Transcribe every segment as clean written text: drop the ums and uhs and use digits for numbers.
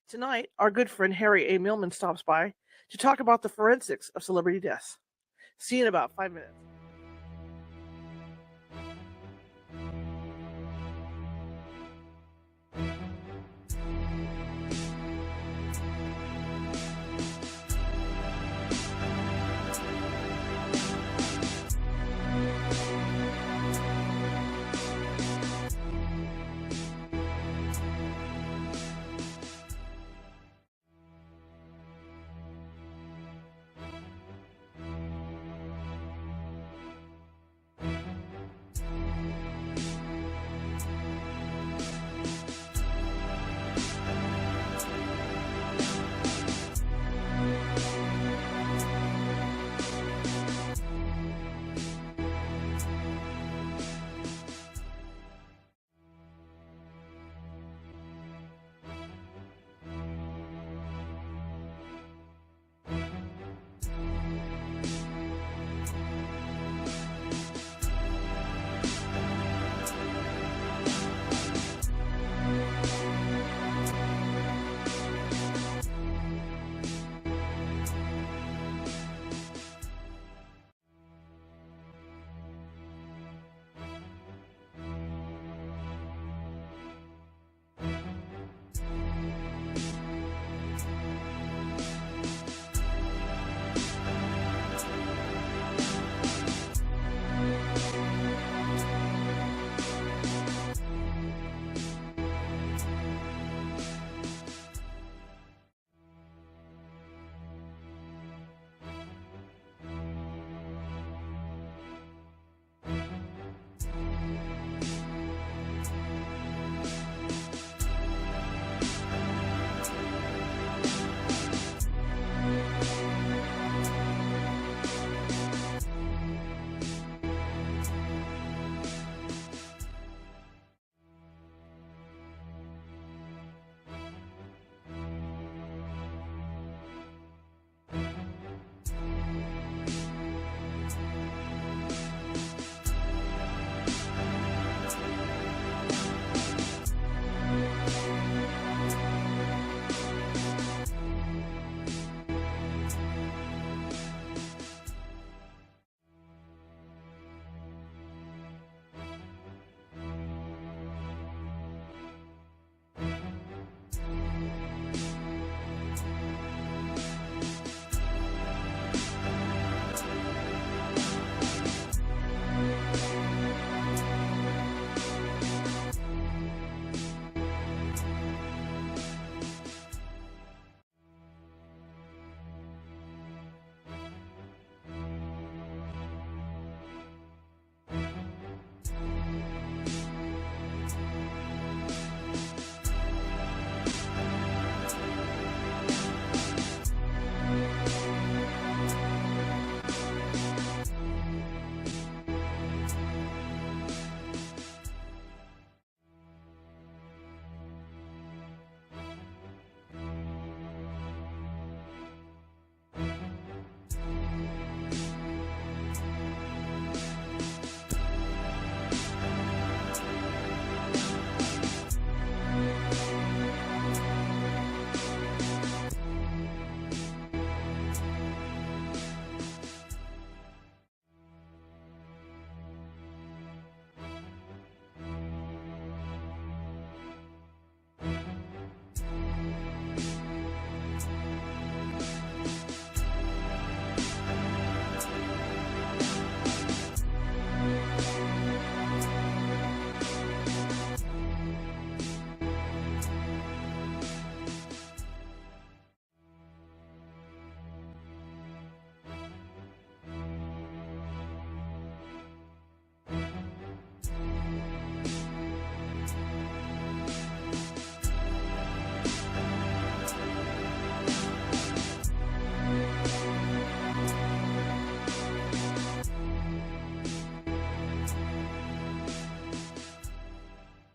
Tonight, our good friend Harry A. Milman stops by to talk about the forensics of celebrity deaths. See you in about 5 minutes.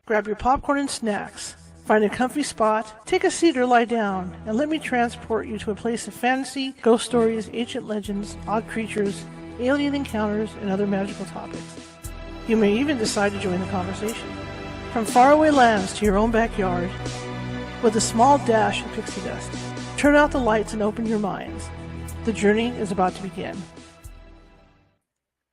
Grab your popcorn and snacks. Find a comfy spot, take a seat or lie down, and let me transport you to a place of fantasy, ghost stories, ancient legends, odd creatures, alien encounters, and other magical topics. You may even decide to join the conversation. From faraway lands to your own backyard, with a small dash of pixie dust. Turn out the lights and open your minds. The journey is about to begin.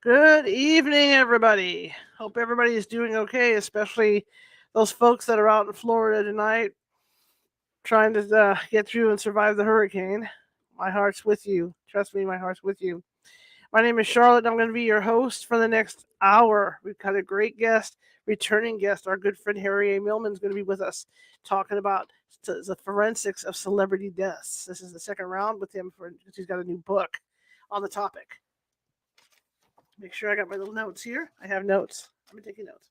Good evening, everybody. Hope everybody is doing okay, especially those folks that are out in Florida tonight trying to get through and survive the hurricane. My heart's with you. Trust me, my heart's with you. My name is Charlotte, and I'm going to be your host for the next hour. We've got a great guest, returning guest. Our good friend Harry A. Milman is going to be with us talking about the forensics of celebrity deaths. This is the second round with him because he's got a new book on the topic. Make sure I got my little notes here. I have notes. Let me take notes.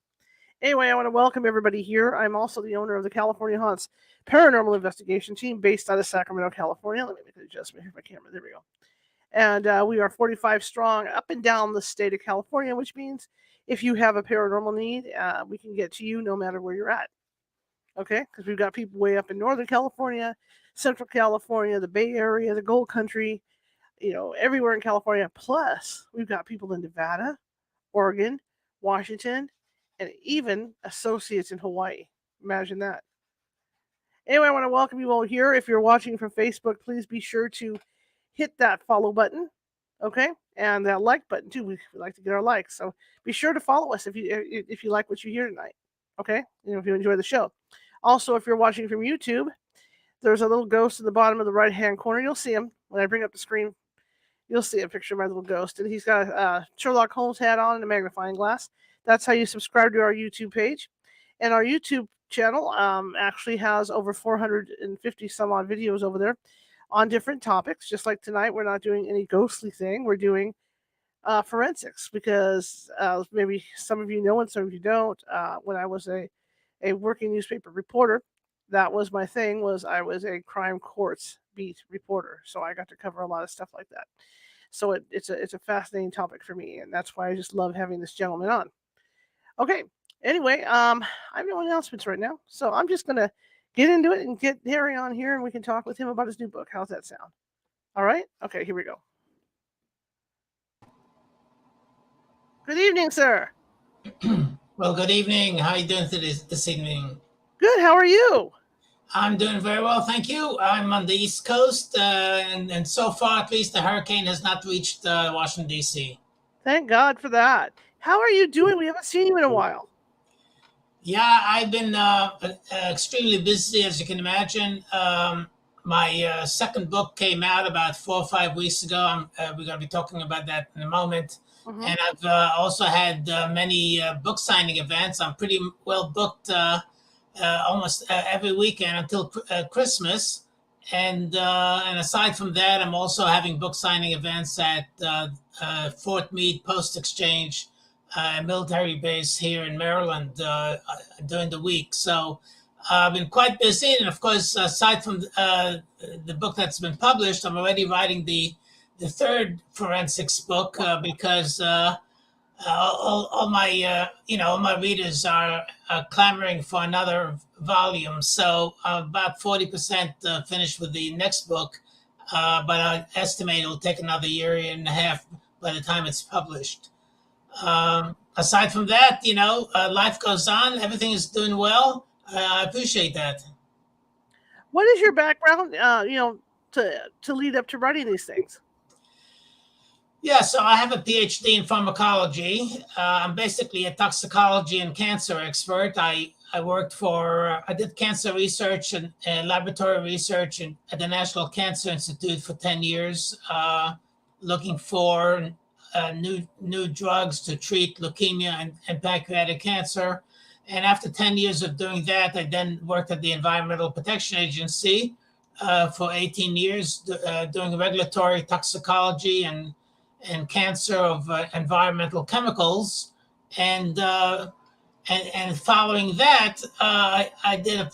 Anyway, I want to welcome everybody here. I'm also the owner of the California Haunts Paranormal Investigation Team based out of Sacramento, California. Let me make an adjustment here for my camera. There we go. And we are 45 strong up and down the state of California, which means if you have a paranormal need, we can get to you no matter where you're at. Okay? Because we've got people way up in Northern California, Central California, the Bay Area, the Gold Country, everywhere in California. Plus, we've got people in Nevada, Oregon, Washington, and even associates in Hawaii. Imagine that. Anyway, I want to welcome you all here. If you're watching from Facebook, please be sure to hit that follow button, okay, and that like button too. We like to get our likes, so be sure to follow us if you like what you hear tonight, okay. If you enjoy the show. Also, if you're watching from YouTube, there's a little ghost in the bottom of the right hand corner. You'll see him when I bring up the screen. You'll see a picture of my little ghost, and he's got a Sherlock Holmes hat on and a magnifying glass. That's how you subscribe to our YouTube page, and our YouTube channel actually has over 450 some odd videos over there on different topics. Just like tonight, we're not doing any ghostly thing. We're doing forensics because maybe some of you know and some of you don't. When I was a working newspaper reporter, that was my thing. I was a crime courts beat reporter, so I got to cover a lot of stuff like that. So it's a fascinating topic for me, and that's why I just love having this gentleman on. Okay. Anyway, I have no announcements right now, so I'm just gonna get into it and get Harry on here, and we can talk with him about his new book. How's that sound? All right? Okay, here we go. Good evening, sir. Well, good evening. How are you doing this evening? Good. How are you? I'm doing very well, thank you. I'm on the East Coast, and so far, at least, the hurricane has not reached Washington, D.C. Thank God for that. How are you doing? We haven't seen you in a while. Yeah, I've been extremely busy, as you can imagine. My second book came out about 4 or 5 weeks ago. We're going to be talking about that in a moment. Mm-hmm. And I've also had many book signing events. I'm pretty well booked almost every weekend until Christmas. And aside from that, I'm also having book signing events at Fort Meade Post Exchange, military base here in Maryland during the week. So I've been quite busy. And of course, aside from the book that's been published, I'm already writing the third forensics book because all my readers are clamoring for another volume. So about 40% finished with the next book, but I estimate it'll take another year and a half by the time it's published. Aside from that, life goes on. Everything is doing well. I appreciate that. What is your background, to lead up to writing these things? Yeah, so I have a PhD in pharmacology. I'm basically a toxicology and cancer expert. I did cancer research and laboratory research at the National Cancer Institute for 10 years, looking for new drugs to treat leukemia and pancreatic cancer. And after 10 years of doing that, I then worked at the Environmental Protection Agency for 18 years, doing regulatory toxicology and cancer of environmental chemicals. And following that, I did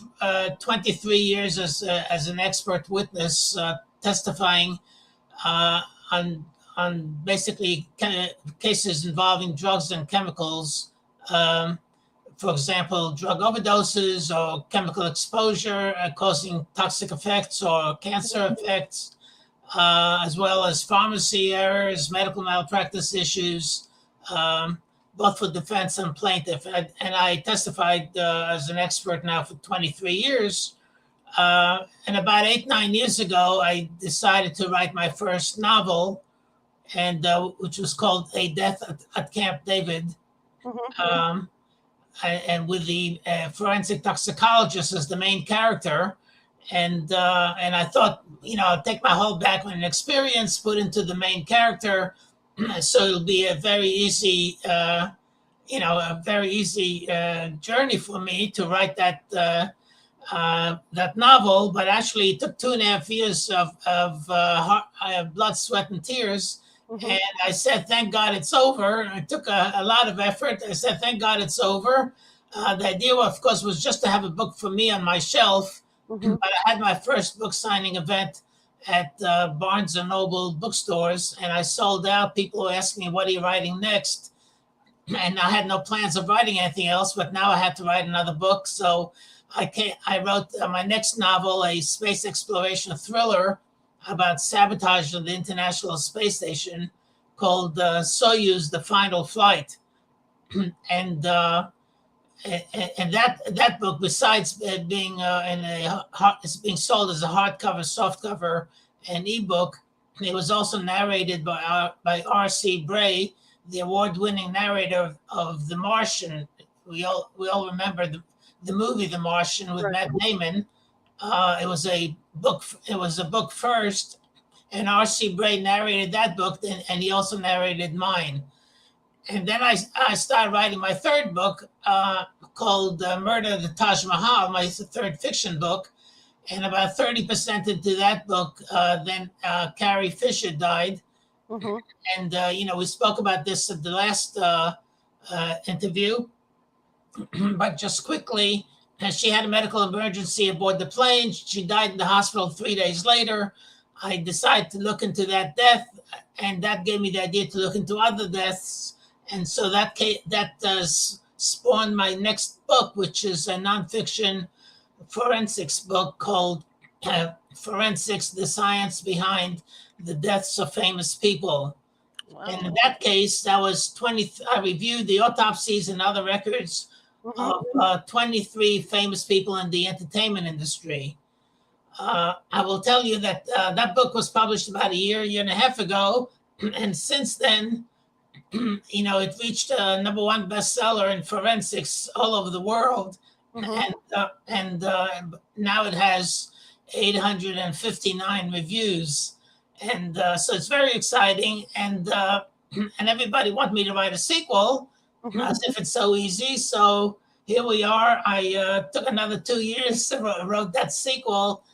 23 years as an expert witness, testifying on basically cases involving drugs and chemicals, for example, drug overdoses or chemical exposure causing toxic effects or cancer effects, as well as pharmacy errors, medical malpractice issues, both for defense and plaintiff. And I testified as an expert now for 23 years. And about 8, 9 years ago, I decided to write my first novel, and which was called A Death at Camp David. Um, and with the forensic toxicologist as the main character. And I thought, I'll take my whole background and experience, put into the main character, so it'll be a very easy, journey for me to write that novel. But actually, it took 2.5 years of blood, sweat, and tears. And I said, thank God it's over. It took a lot of effort. I said, thank God it's over. The idea, of course, was just to have a book for me on my shelf. But I had my first book signing event at Barnes & Noble bookstores, and I sold out. People were asking me, what are you writing next? And I had no plans of writing anything else, but now I had to write another book. So I wrote my next novel, a space exploration thriller about sabotage of the International Space Station, called SOYUZ, The Final Flight. And that book, besides being it's being sold as a hardcover, softcover, and ebook, it was also narrated by R.C. Bray, the award-winning narrator of The Martian. We all remember the movie The Martian with Matt Damon. It was a book first, and R.C. Bray narrated that book, and he also narrated mine. And then I started writing my third book called Murder of the Taj Mahal, my third fiction book. And about 30% into that book, then Carrie Fisher died. And, we spoke about this at the last interview. But just quickly, she had a medical emergency aboard the plane. She died in the hospital 3 days later. I decided to look into that death, and that gave me the idea to look into other deaths. And so that spawned my next book, which is a nonfiction forensics book called Forensics, the Science Behind the Deaths of Famous People. Wow. And in that case, that was I reviewed the autopsies and other records of 23 famous people in the entertainment industry. I will tell you that that book was published about a year and a half ago. And since then, it reached a #1 bestseller in forensics all over the world. And now it has 859 reviews. And so it's very exciting. And everybody wanted me to write a sequel, as if it's so easy. So here we are. I took another 2 years, wrote that sequel,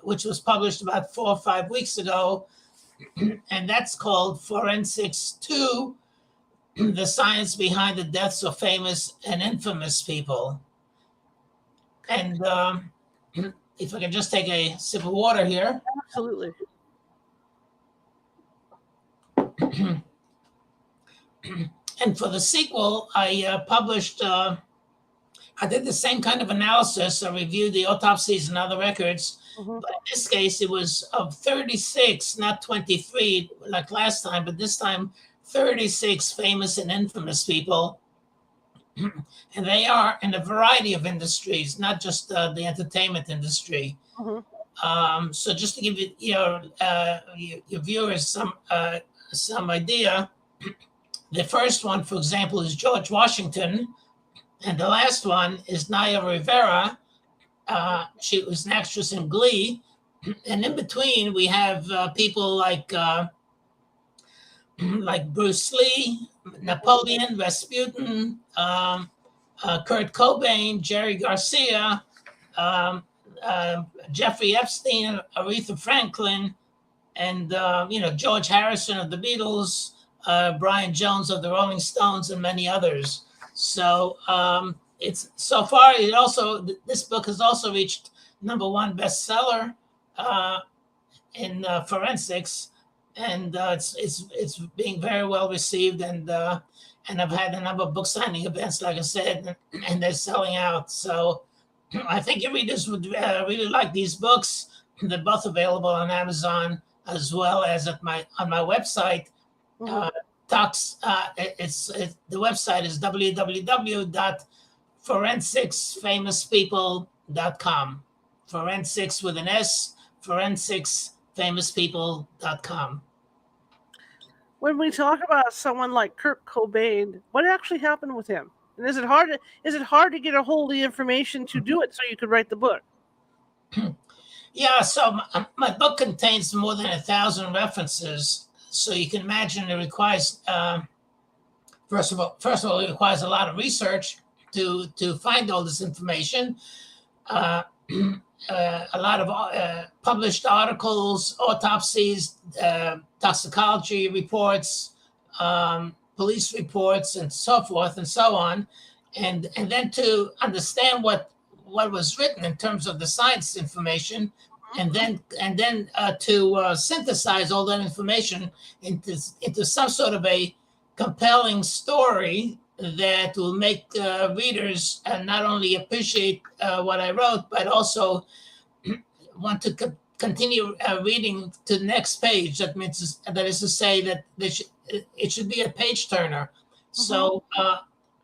which was published about 4 or 5 weeks ago. And that's called Forensics 2, The Science Behind the Deaths of Famous and Infamous People. And if I can just take a sip of water here. Absolutely. And for the sequel, I published, I did the same kind of analysis. I reviewed the autopsies and other records. But in this case, it was of 36, not 23 like last time, but this time 36 famous and infamous people. And they are in a variety of industries, not just the entertainment industry. So just to give you your viewers some idea, the first one, for example, is George Washington, and the last one is Naya Rivera. She was an actress in Glee, and in between we have people like Bruce Lee, Napoleon, Rasputin, Kurt Cobain, Jerry Garcia, Jeffrey Epstein, Aretha Franklin, and George Harrison of the Beatles, Brian Jones of the Rolling Stones, and many others. So it's so far. This book has also reached #1 bestseller in forensics, and it's being very well received. And I've had a number of book signing events, like I said, and they're selling out. So I think your readers would really like these books. They're both available on Amazon as well as on my website. The website is www.forensicsfamouspeople.com. forensics with an S, forensicsfamouspeople.com. When we talk about someone like Kurt Cobain, what actually happened with him? And is it hard to get a hold of the information to do it so you could write the book? Yeah, so my book contains more than 1,000 references. So you can imagine it requires, first of all, it requires a lot of research to find all this information. A lot of published articles, autopsies, toxicology reports, police reports, and so forth and so on, and then to understand what was written in terms of the science information, and then to synthesize all that information into some sort of a compelling story that will make readers not only appreciate what I wrote, but also want to continue reading to the next page. That is to say that it should be a page turner. So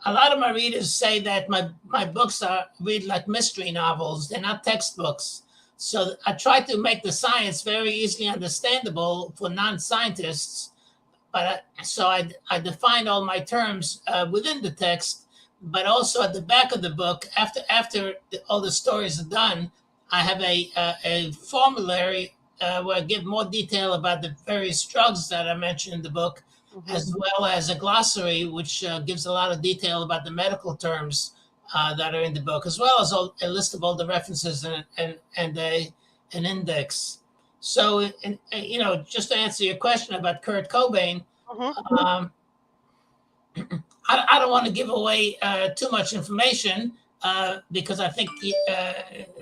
a lot of my readers say that my books read like mystery novels. They're not textbooks. So I try to make the science very easily understandable for non-scientists. But so I define all my terms within the text, but also at the back of the book, after all the stories are done, I have a formulary where I give more detail about the various drugs that I mentioned in the book, as well as a glossary, which gives a lot of detail about the medical terms that are in the book, as well as a list of all the references and an index. So, just to answer your question about Kurt Cobain, I don't want to give away too much information because I think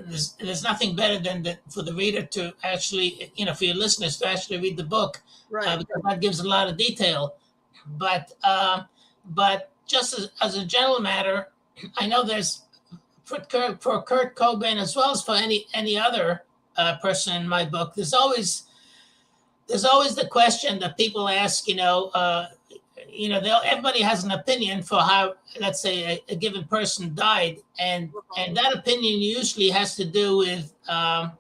there's nothing better than for the reader to actually, for your listeners to actually read the book, right? Because that gives a lot of detail. But just as a general matter, I know there's for Kurt Cobain, as well as for any other person in my book, there's always the question that people ask, everybody has an opinion for how, let's say, a given person died, and that opinion usually has to do with, for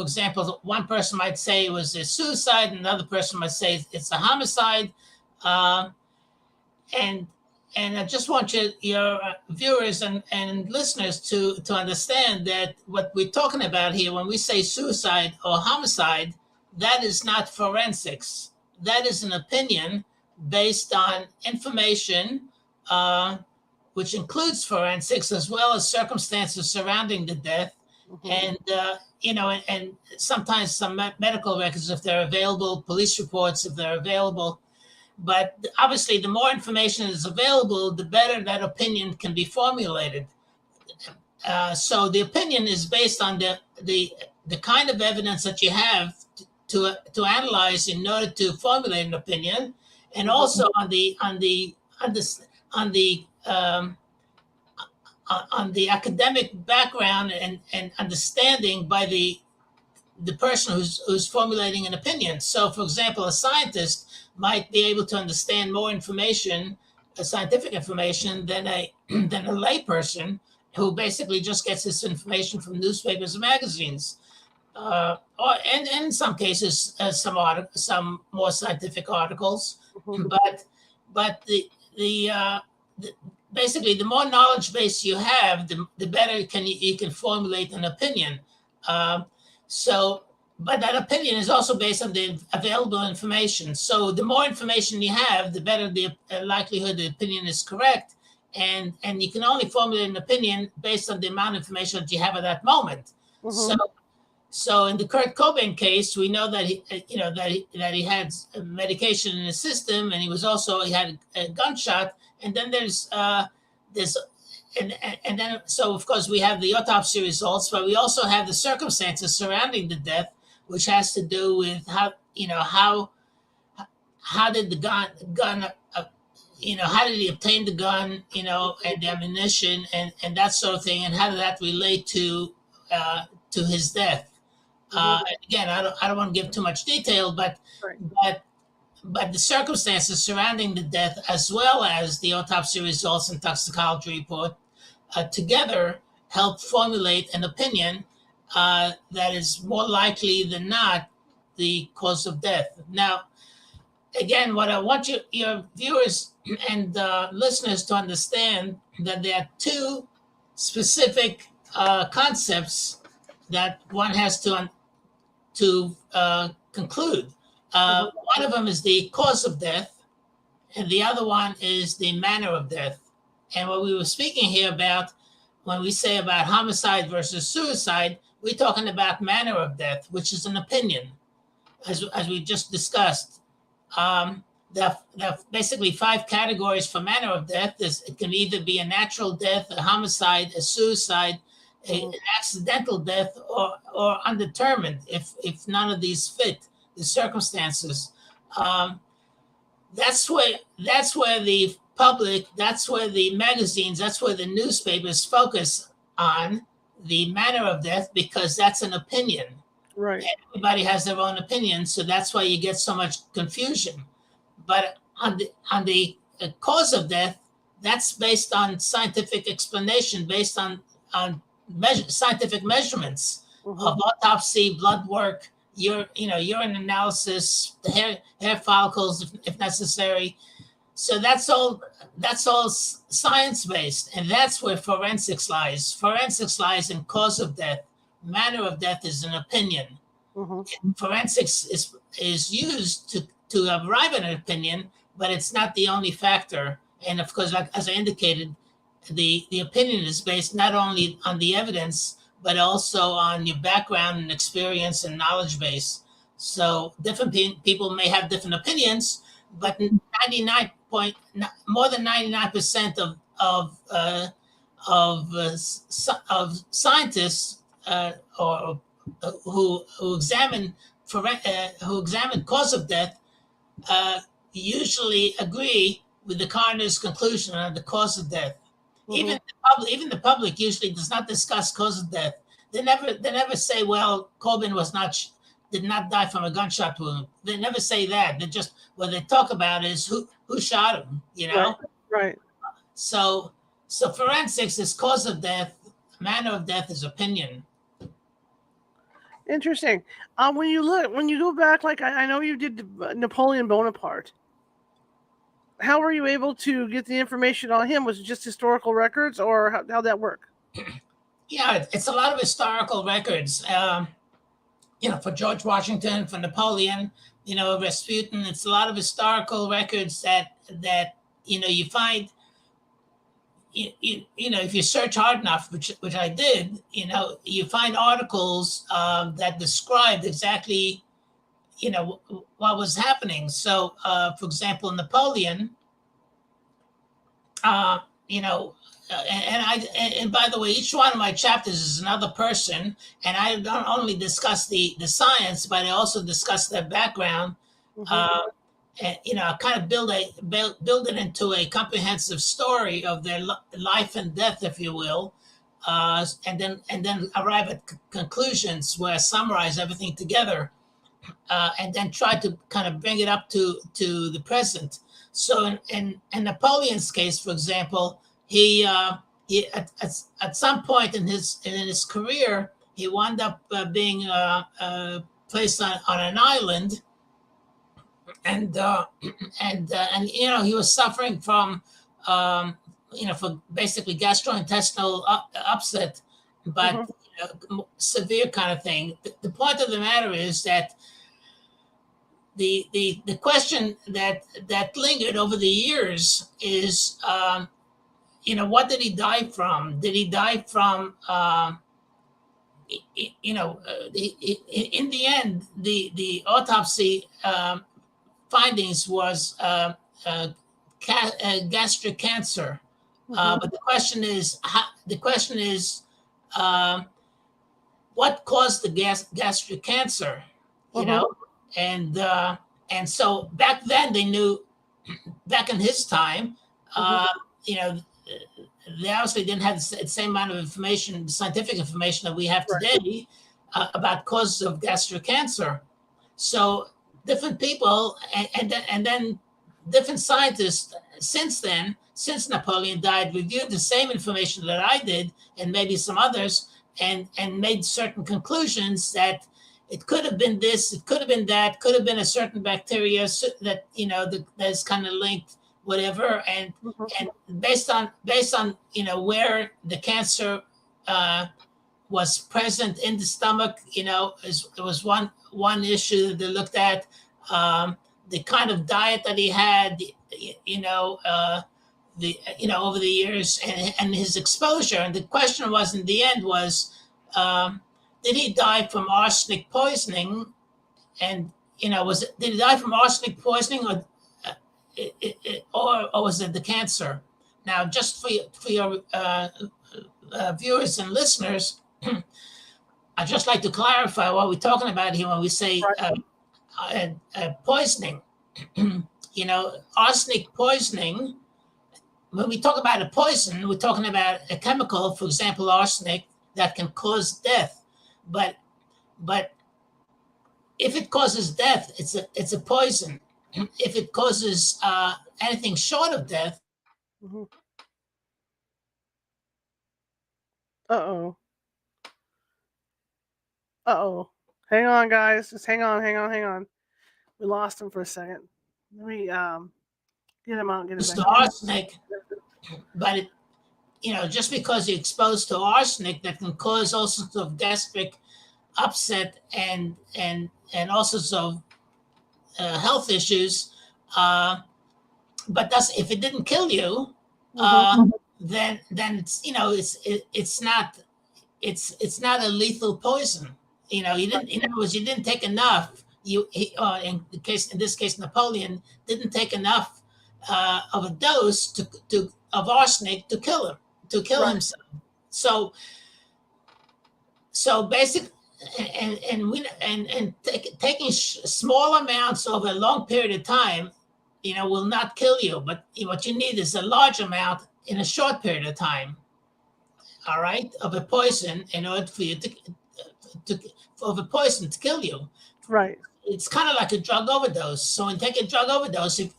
example, one person might say it was a suicide, and another person might say it's a homicide, and I just want your viewers and listeners to understand that what we're talking about here, when we say suicide or homicide, that is not forensics. That is an opinion based on information, which includes forensics, as well as circumstances surrounding the death, and and sometimes some medical records if they're available, police reports if they're available. But obviously, the more information is available, the better that opinion can be formulated. So the opinion is based on the kind of evidence that you have to analyze in order to formulate an opinion, and also on the academic background and understanding by the person who's formulating an opinion. So, for example, a scientist might be able to understand more information, scientific information, than a layperson who basically just gets this information from newspapers and magazines, or in some cases some more scientific articles. But basically, the more knowledge base you have, the better you can formulate an opinion. But that opinion is also based on the available information. So the more information you have, the better the likelihood the opinion is correct. And you can only formulate an opinion based on the amount of information that you have at that moment. So in the Kurt Cobain case, we know that he had medication in his system, and he had a gunshot. And then so of course we have the autopsy results, but we also have the circumstances surrounding the death, which has to do with how did the gun how did he obtain the gun, and the ammunition and that sort of thing, and how did that relate to his death? Again, I don't want to give too much detail, but the circumstances surrounding the death, as well as the autopsy results and toxicology report, together help formulate an opinion that is more likely than not the cause of death. Now, again, what I want your viewers and listeners to understand that there are two specific concepts that one has to conclude. One of them is the cause of death, and the other one is the manner of death. And what we were speaking here about, when we say about homicide versus suicide, we're talking about manner of death, which is an opinion, as we just discussed. There are basically 5 categories for manner of death. It can either be a natural death, a homicide, a suicide, an accidental death, or undetermined, if none of these fit the circumstances. That's where the public, that's where the magazines, that's where the newspapers focus on the manner of death, because that's an opinion. Right. Everybody has their own opinion, so that's why you get so much confusion. But on the cause of death, that's based on scientific explanation, based on scientific measurements of autopsy, blood work, urine analysis, the hair follicles if necessary. So that's all science based, and that's where forensics lies. Forensics lies in cause of death. Manner of death is an opinion. Forensics is used to arrive at an opinion, but it's not the only factor. And of course, like, as I indicated, the opinion is based not only on the evidence, but also on your background and experience and knowledge base. So different people may have different opinions, but more than 99% of scientists or who examine cause of death usually agree with the coroner's conclusion on the cause of death. Even the public usually does not discuss cause of death. They never say, well, Corbin did not die from a gunshot wound. They never say that. They just, what they talk about is who shot him, Right. So forensics is cause of death. Manner of death is opinion. Interesting. When you go back, like I know you did Napoleon Bonaparte. How were you able to get the information on him? Was it just historical records, or how'd that work? Yeah, it's a lot of historical records. For George Washington, for Napoleon, Rasputin. It's a lot of historical records that you find. If you search hard enough, which I did, you find articles that described exactly, what was happening. So, for example, Napoleon, and by the way, each one of my chapters is another person, and I don't only discuss the science, but I also discuss their background. And, kind of build it into a comprehensive story of their life and death, if you will, and then arrive at conclusions where I summarize everything together, and then try to kind of bring it up to the present. So in Napoleon's case, for example, he at some point in his career, he wound up being placed on an island. And he was suffering from for basically gastrointestinal upset, but severe kind of thing. The point of the matter is that the question that lingered over the years is what did he die from? Did he die from in the end the autopsy findings was gastric cancer, but the question is what caused the gastric cancer, and so back then they knew, back in his time, they obviously didn't have the same amount of information, scientific information that we have today about causes of gastric cancer. So different people and then different scientists since then since Napoleon died, reviewed the same information that I did and maybe some others, and made certain conclusions that it could have been this, it could have been that, could have been a certain bacteria that that's kind of linked, whatever, and based on where the cancer was present in the stomach, it was one issue that they looked at. The kind of diet that he had, over the years, and his exposure. And the question was, in the end, was, did he die from arsenic poisoning? And did he die from arsenic poisoning, or was it the cancer? Now, just for your viewers and listeners, I'd just like to clarify what we're talking about here when we say poisoning. Arsenic poisoning. When we talk about a poison, we're talking about a chemical, for example, arsenic, that can cause death. But if it causes death, it's a poison. If it causes anything short of death. Uh-oh. Hang on, guys. Just hang on. We lost him for a second. Let me get him out and get him back. Arsenic, but just because you're exposed to arsenic, that can cause all sorts of gastric upset and all sorts of health issues. But if it didn't kill you, then it's not a lethal poison. In other words, you didn't take enough. In this case, Napoleon didn't take enough of a dose of arsenic to kill himself. So basically, taking small amounts over a long period of time, will not kill you. But what you need is a large amount in a short period of time. All right, of a poison, in order for you of a poison to kill you. Right. It's kind of like a drug overdose. So when you take a drug overdose, if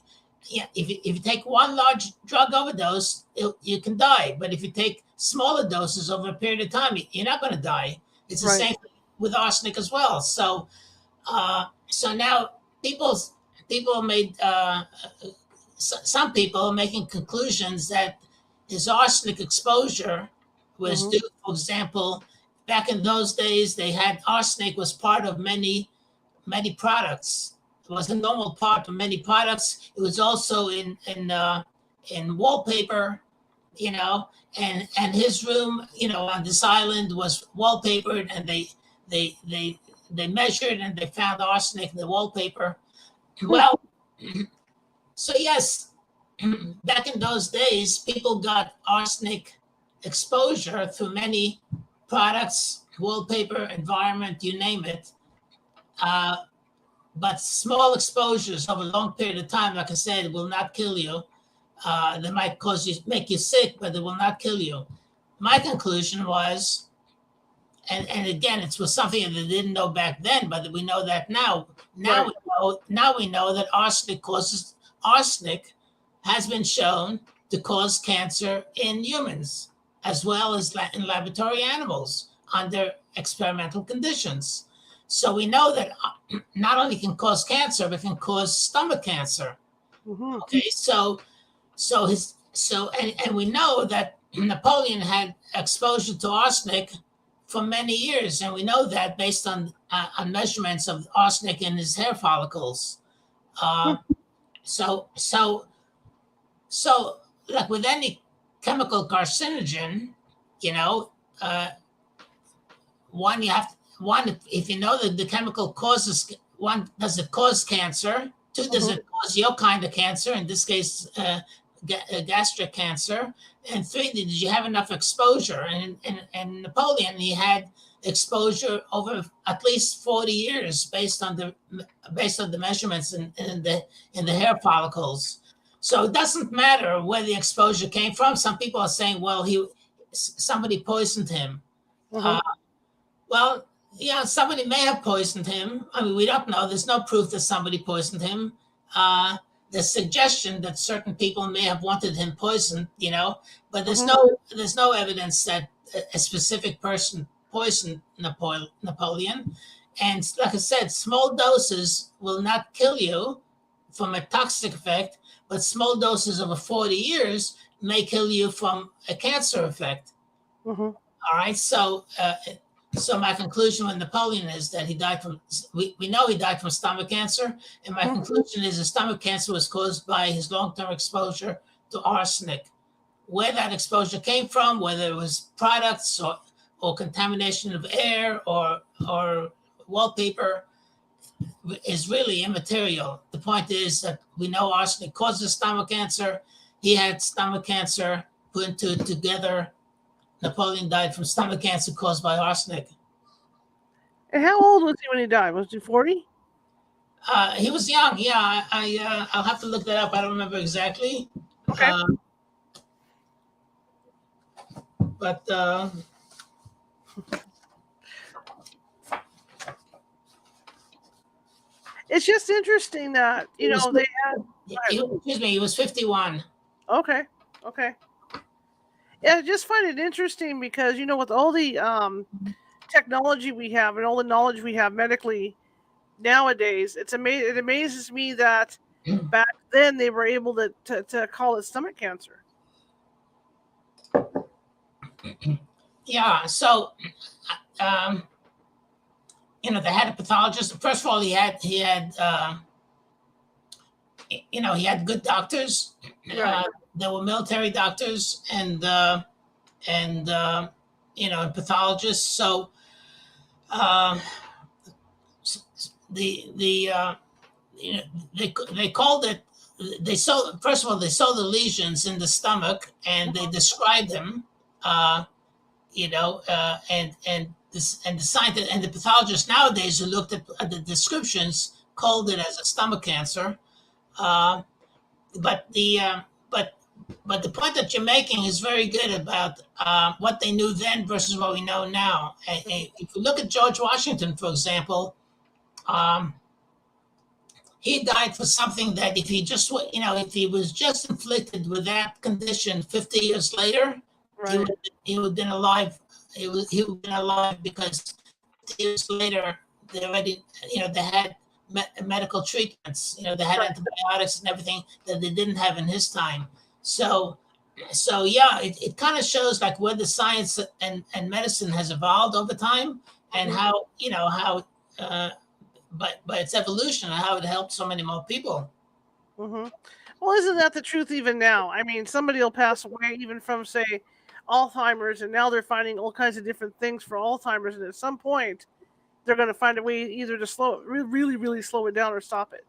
you take one large drug overdose, you can die. But if you take smaller doses over a period of time, you're not going to die. It's the same thing with arsenic as well. So now people made some people are making conclusions that his arsenic exposure was due. For example, back in those days, they had arsenic was part of many products. It was a normal part of many products. It was also in wallpaper, and his room, on this island was wallpapered, and they measured and they found arsenic in the wallpaper. Well, so yes, back in those days, people got arsenic exposure through many products, wallpaper, environment, you name it. But small exposures over a long period of time, like I said, will not kill you. They might make you sick, but they will not kill you. My conclusion was, and again, it was something that they didn't know back then, but we know that now. Now we know that arsenic has been shown to cause cancer in humans, as well as in laboratory animals under experimental conditions. So we know that not only can cause cancer, but can cause stomach cancer. Okay, and we know that Napoleon had exposure to arsenic for many years, and we know that based on measurements of arsenic in his hair follicles. So like with any chemical carcinogen, if you know that the chemical causes, one, does it cause cancer? Two, does it cause your kind of cancer? In this case, gastric cancer. And three, did you have enough exposure? And Napoleon, he had exposure over at least 40 years based on the measurements in the hair follicles. So it doesn't matter where the exposure came from. Some people are saying, well, somebody poisoned him. Well, yeah, somebody may have poisoned him. I mean, we don't know. There's no proof that somebody poisoned him. the suggestion that certain people may have wanted him poisoned, but there's no evidence that a specific person poisoned Napoleon. And like I said, small doses will not kill you from a toxic effect, but small doses over 40 years may kill you from a cancer effect. All right. So my conclusion with Napoleon is that he died from, we know he died from stomach cancer. And my conclusion is the stomach cancer was caused by his long-term exposure to arsenic. Where that exposure came from, whether it was products or contamination of air or wallpaper, is really immaterial. The point is that we know arsenic causes stomach cancer. He had stomach cancer. Put together, Napoleon died from stomach cancer caused by arsenic. And how old was he when he died? Was he 40? He was young. Yeah, I'll have to look that up. I don't remember exactly. Okay. But it's just interesting that they had. Excuse me. He was 51. Okay. Yeah, I just find it interesting because with all the technology we have and all the knowledge we have medically nowadays, it amazes me that back then they were able to call it stomach cancer. Yeah. So, they had a pathologist. First of all, he had good doctors. Right. There were military doctors and pathologists. So they called it. They saw, first of all, they saw the lesions in the stomach and they described them. And the scientist and the pathologist nowadays who looked at the descriptions called it as a stomach cancer. But the point that you're making is very good about what they knew then versus what we know now. And if you look at George Washington, for example, he died for something that if he was just inflicted with that condition 50 years later, right, he would have been alive. He would have been alive because 50 years later, they already, they had medical treatments. They had antibiotics and everything that they didn't have in his time. So yeah, it kind of shows like where the science and medicine has evolved over time, and how by its evolution and how it helped so many more people. Well, isn't that the truth even now? I mean, somebody will pass away even from, say, Alzheimer's, and now they're finding all kinds of different things for Alzheimer's, and at some point they're going to find a way either to really, really slow it down or stop it.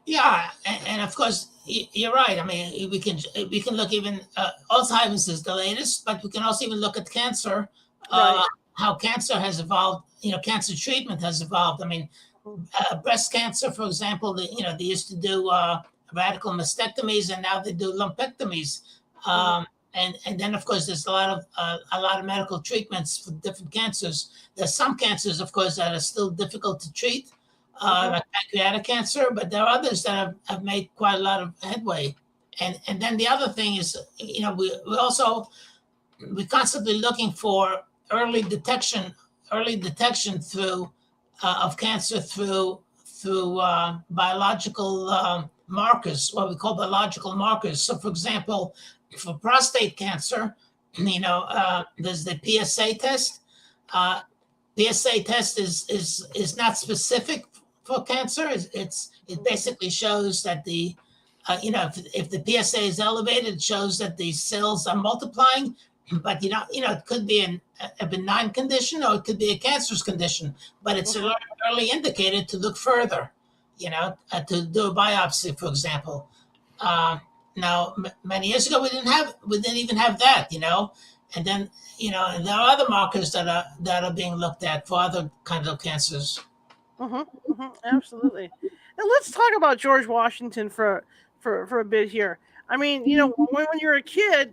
Yeah, and of course you're right. I mean, we can look even Alzheimer's is the latest, but we can also even look at cancer, right. How cancer has evolved. Cancer treatment has evolved. I mean, breast cancer, for example, they used to do radical mastectomies, and now they do lumpectomies. And then of course there's a lot of medical treatments for different cancers. There's some cancers, of course, that are still difficult to treat. Like pancreatic cancer, but there are others that have made quite a lot of headway. And then the other thing is, we're constantly looking for early detection through of cancer through biological markers, what we call biological markers. So, for example, for prostate cancer, there's the PSA test. PSA test is not specific for cancer. It basically shows that the if the PSA is elevated, it shows that the cells are multiplying. But it could be a benign condition or it could be a cancerous condition. But it's an early indicator to look further. To do a biopsy, for example. Now, many years ago, we didn't even have that. And then and there are other markers that are being looked at for other kinds of cancers. Absolutely. And let's talk about George Washington for a bit here. I mean, when you're a kid,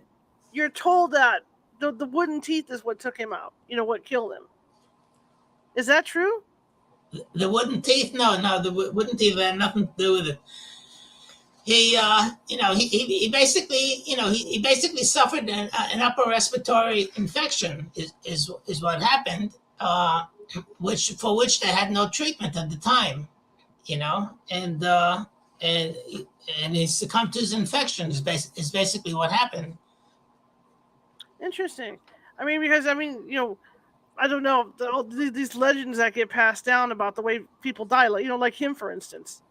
you're told that the wooden teeth is what took him out. What killed him. Is that true? The wooden teeth? No. The wooden teeth had nothing to do with it. he basically, he basically suffered an upper respiratory infection is what happened, for which they had no treatment at the time, and and he succumbed to his infection is basically what happened. Interesting. I mean, because I don't know, these legends that get passed down about the way people die, like him, for instance.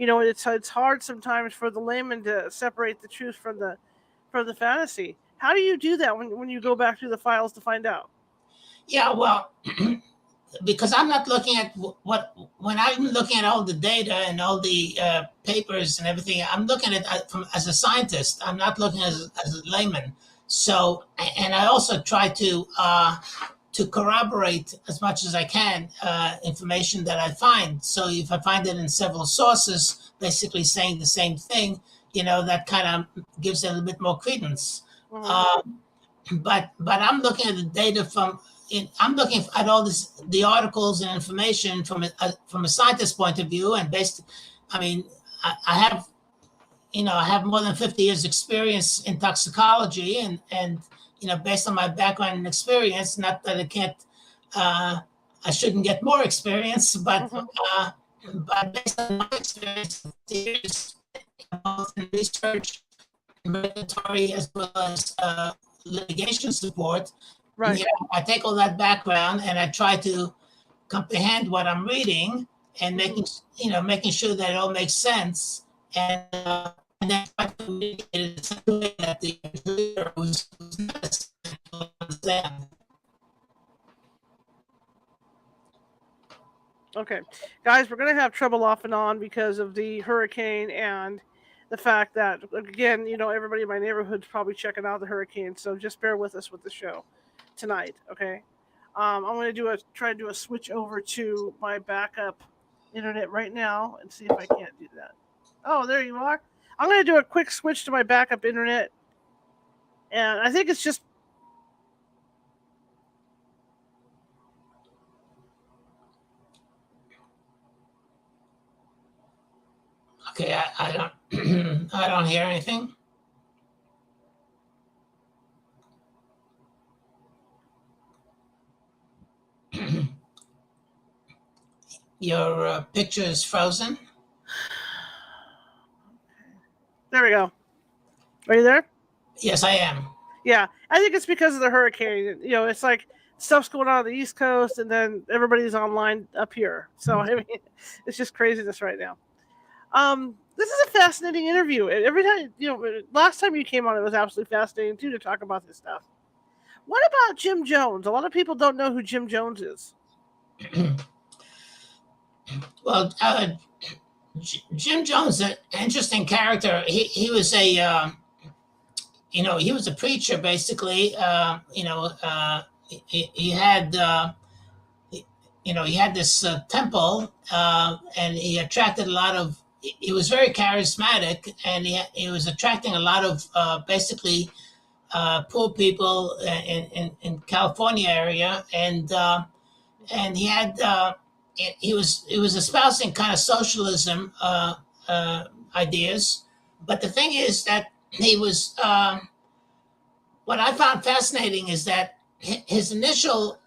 It's hard sometimes for the layman to separate the truth from the fantasy. How do you do that when you go back through the files to find out? Yeah, well, because I'm not looking at when I'm looking at all the data and all the papers and everything, I'm looking at it as a scientist. I'm not looking as a layman. So, and I also try to corroborate as much as I can information that I find. So if I find it in several sources, basically saying the same thing, that kind of gives it a little bit more credence. Mm-hmm. But I'm looking at the data I'm looking at all the articles and information from a scientist's point of view, and I have more than 50 years experience in toxicology, and based on my background and experience, not that I shouldn't get more experience, but but based on my experience, both in research, regulatory, as well as litigation support. Right. I take all that background and I try to comprehend what I'm reading and making sure that it all makes sense, and then try to communicate it in such a way that the reader who's not understand. Okay, guys, we're going to have trouble off and on because of the hurricane and the fact that, again, everybody in my neighborhood's probably checking out the hurricane, so just bear with us with the show tonight, okay? I'm going to try to do a switch over to my backup internet right now and see if I can't do that. Oh, there you are. I'm going to do a quick switch to my backup internet, and I think it's just... Okay, I don't I don't hear anything. Your picture is frozen. There we go. Are you there? Yes, I am. Yeah, I think it's because of the hurricane. It's like stuff's going on the East Coast, and then everybody's online up here. So it's just craziness right now. This is a fascinating interview. Every time, last time you came on, it was absolutely fascinating too to talk about this stuff. What about Jim Jones? A lot of people don't know who Jim Jones is. Well, Jim Jones is an interesting character. He was a he was a preacher basically. He had he had this temple, and he attracted a lot of. He was very charismatic, and he was attracting a lot of basically poor people in California area, and he had he was espousing kind of socialism ideas. But the thing is that he was what I found fascinating is that his initial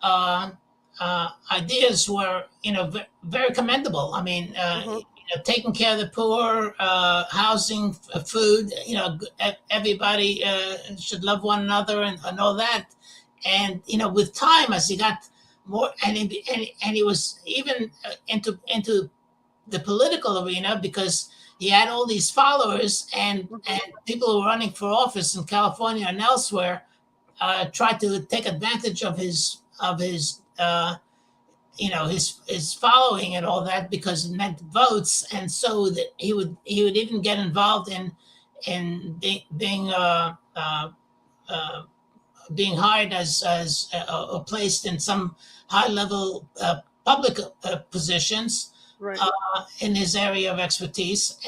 ideas were very commendable. I mean, taking care of the poor, housing, food. Everybody should love one another and all that. And with time, as he got more, and he was even into the political arena, because he had all these followers, and people who were running for office in California and elsewhere tried to take advantage of his his following and all that, because it meant votes, and so that he would even get involved in being hired as or placed in some high level public positions, right, in his area of expertise.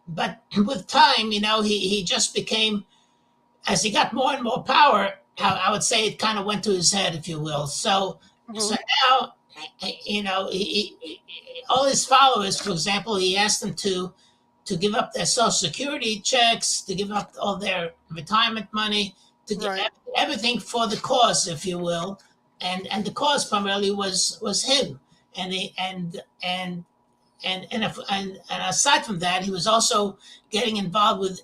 But with time, he just became, as he got more and more power, I would say it kind of went to his head, if you will. So now, he all his followers, for example, he asked them to give up their Social Security checks, to give up all their retirement money, to Right. get everything for the cause, if you will, and the cause primarily was him, and the and aside from that, he was also getting involved with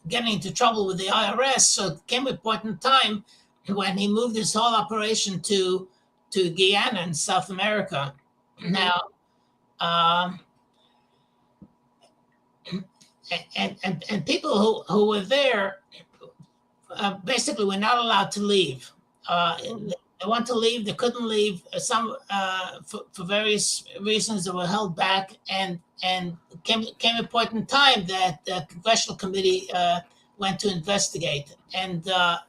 getting into trouble with the IRS. So it came a point in time when he moved his whole operation to Guyana in South America. Mm-hmm. Now, and people who were there basically were not allowed to leave. They wanted to leave, they couldn't leave. Some for various reasons they were held back, and came a point in time that the congressional committee went to investigate, and the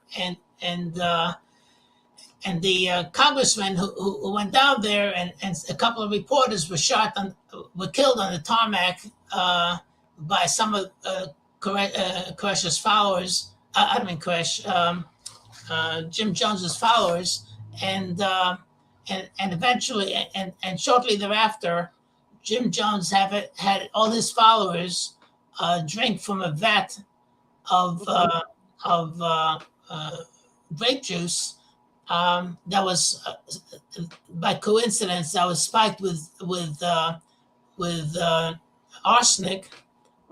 congressman who went down there, and a couple of reporters were killed on the tarmac by some of Koresh's followers. I mean Koresh, Jim Jones's followers, and eventually, and shortly thereafter, Jim Jones had all his followers drink from a vat of grape juice that was by coincidence that was spiked with arsenic,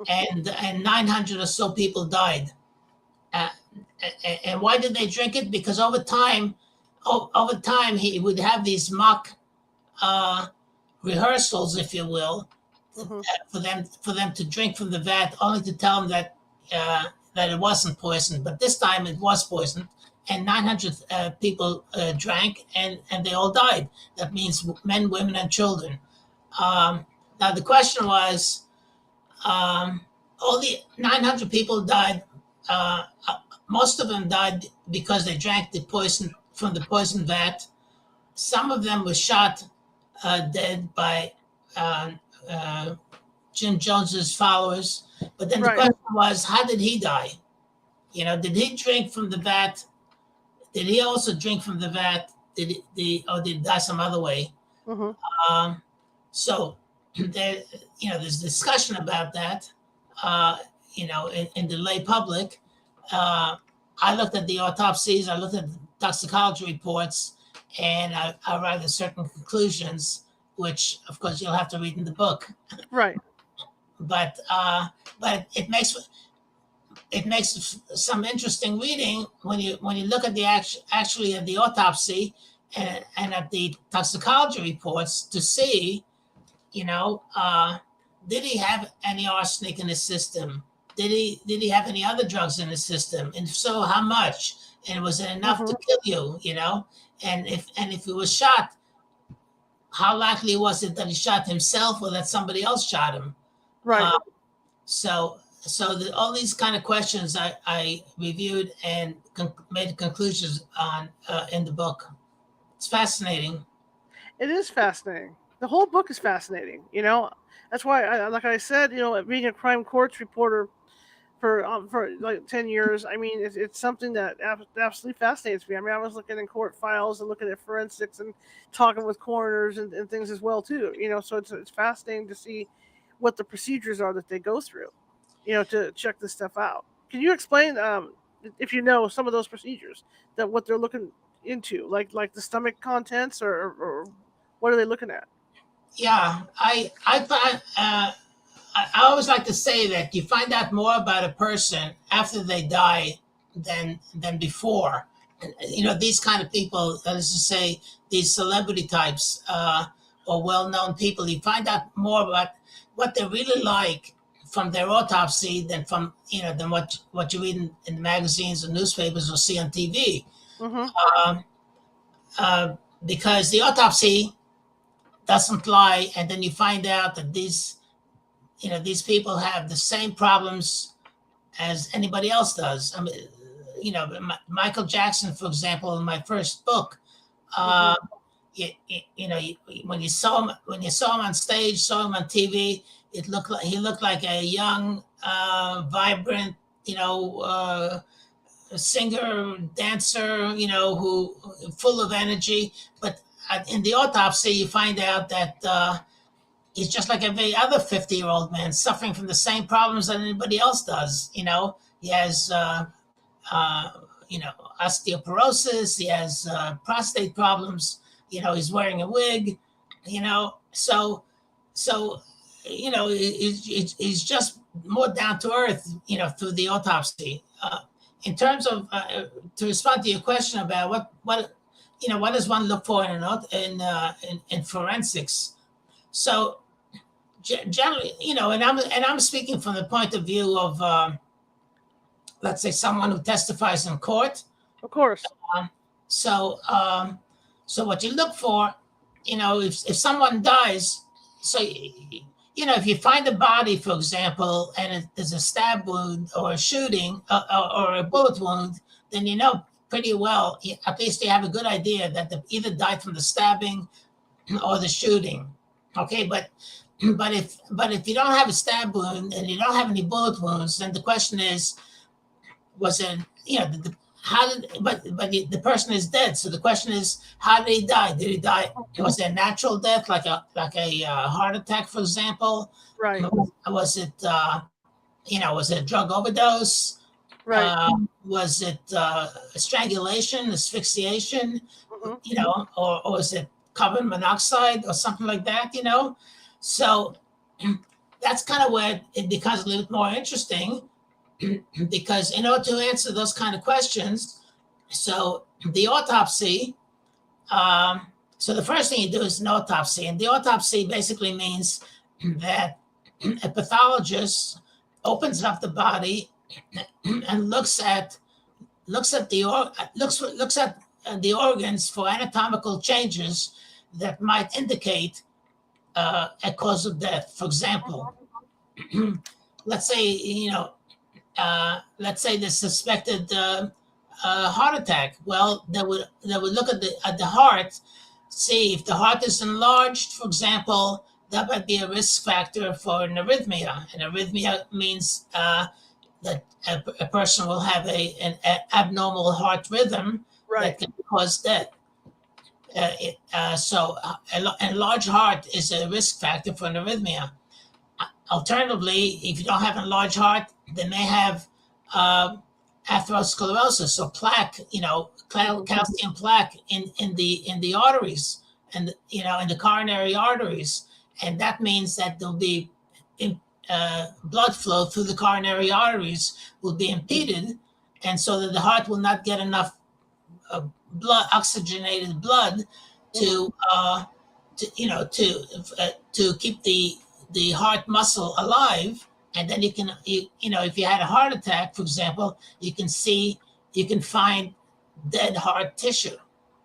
and 900 or so people died. And why did they drink it? Because over time he would have these mock rehearsals, if you will, for them to drink from the vat, only to tell them that it wasn't poisoned. But this time it was poisoned, and 900 people drank, and they all died. That means men, women, and children. Now the question was, all the 900 people died. Most of them died because they drank the poison from the poison vat. Some of them were shot dead by Jim Jones's followers. But then the question was, how did he die? Did he drink from the vat? Did he also drink from the vat? Did he die some other way? So there's discussion about that. In the lay public. I looked at the autopsies, I looked at the toxicology reports, and I arrived at certain conclusions, which, of course, you'll have to read in the book. Right. But it makes some interesting reading when you look at the actually at the autopsy and at the toxicology reports to see, did he have any arsenic in his system? Did he have any other drugs in his system? And if so, how much? And was it enough to kill you? And if he was shot, how likely was it that he shot himself or that somebody else shot him? Right. So all these kind of questions I reviewed and made conclusions on in the book. It's fascinating. It is fascinating. The whole book is fascinating. That's why, like I said, being a crime courts reporter for like 10 years, I mean, it's something that absolutely fascinates me. I mean, I was looking in court files and looking at forensics and talking with coroners and things as well too. So it's fascinating to see what the procedures are that they go through, to check this stuff out. Can you explain, if you know some of those procedures, that what they're looking into, like the stomach contents, or what are they looking at? Yeah, I always like to say that you find out more about a person after they die than before. These kind of people, that is to say, these celebrity types or well-known people, you find out more about what they're really like from their autopsy than from than what you read in the magazines or newspapers or see on TV. Because the autopsy doesn't lie, and then you find out that these people have the same problems as anybody else does. I mean, Michael Jackson, for example, in my first book, when you saw him on stage, saw him on TV, he looked like a young, vibrant, singer, dancer, who full of energy. But in the autopsy, you find out that he's just like every other 50-year-old man suffering from the same problems that anybody else does. He has, osteoporosis. He has prostate problems. He's wearing a wig. So he's just more down to earth. Through the autopsy. In terms of to respond to your question about what does one look for in forensics. So generally, and I'm speaking from the point of view of let's say someone who testifies in court. Of course. So what you look for, if someone dies, so if you find a body, for example, and there's a stab wound or a shooting or a bullet wound, then pretty well, at least you have a good idea that they either died from the stabbing or the shooting. Okay, but if you don't have a stab wound and you don't have any bullet wounds, then the question is, was it the person is dead? So the question is, how did he die? Did he die? Was it a natural death, like a heart attack, for example? Right. Was it was it a drug overdose? Right. Was it strangulation, asphyxiation? Or was it carbon monoxide or something like that? So that's kind of where it becomes a little bit more interesting. Because in order to answer those kind of questions, so the autopsy, so the first thing you do is an autopsy. And the autopsy basically means that a pathologist opens up the body and looks at the organs for anatomical changes that might indicate a cause of death. For example, let's say, let's say the suspected heart attack. Well, they would look at the heart, see if the heart is enlarged, for example. That might be a risk factor for an arrhythmia. An arrhythmia means that a person will have an abnormal heart rhythm that can cause death. So a large heart is a risk factor for an arrhythmia. Alternatively, if you don't have a large heart, they may have atherosclerosis, so plaque, calcium plaque in the arteries and in the coronary arteries, and that means that there'll be blood flow through the coronary arteries will be impeded, and so that the heart will not get enough oxygenated blood to keep the heart muscle alive. And then you can, if you had a heart attack, for example, you can find dead heart tissue.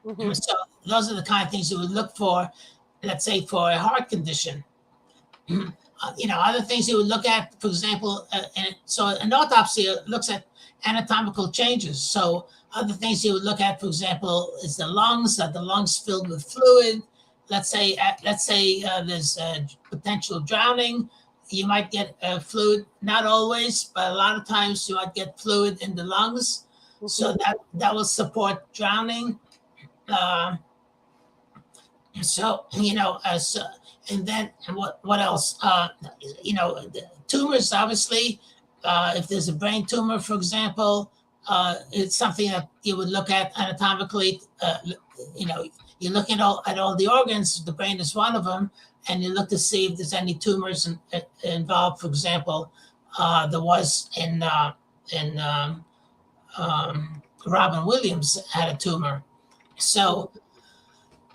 Mm-hmm. So those are the kind of things you would look for, let's say, for a heart condition. Other things you would look at, for example, so an autopsy looks at anatomical changes. So other things you would look at, for example, is the lungs. Are the lungs filled with fluid? Let's say there's potential drowning. You might get fluid, not always, but a lot of times you might get fluid in the lungs. Mm-hmm. So that will support drowning. And then what else? Tumors, obviously. If there's a brain tumor, for example, it's something that you would look at anatomically. You look at all the organs. The brain is one of them, and you look to see if there's any tumors involved. For example, there was in Robin Williams had a tumor. So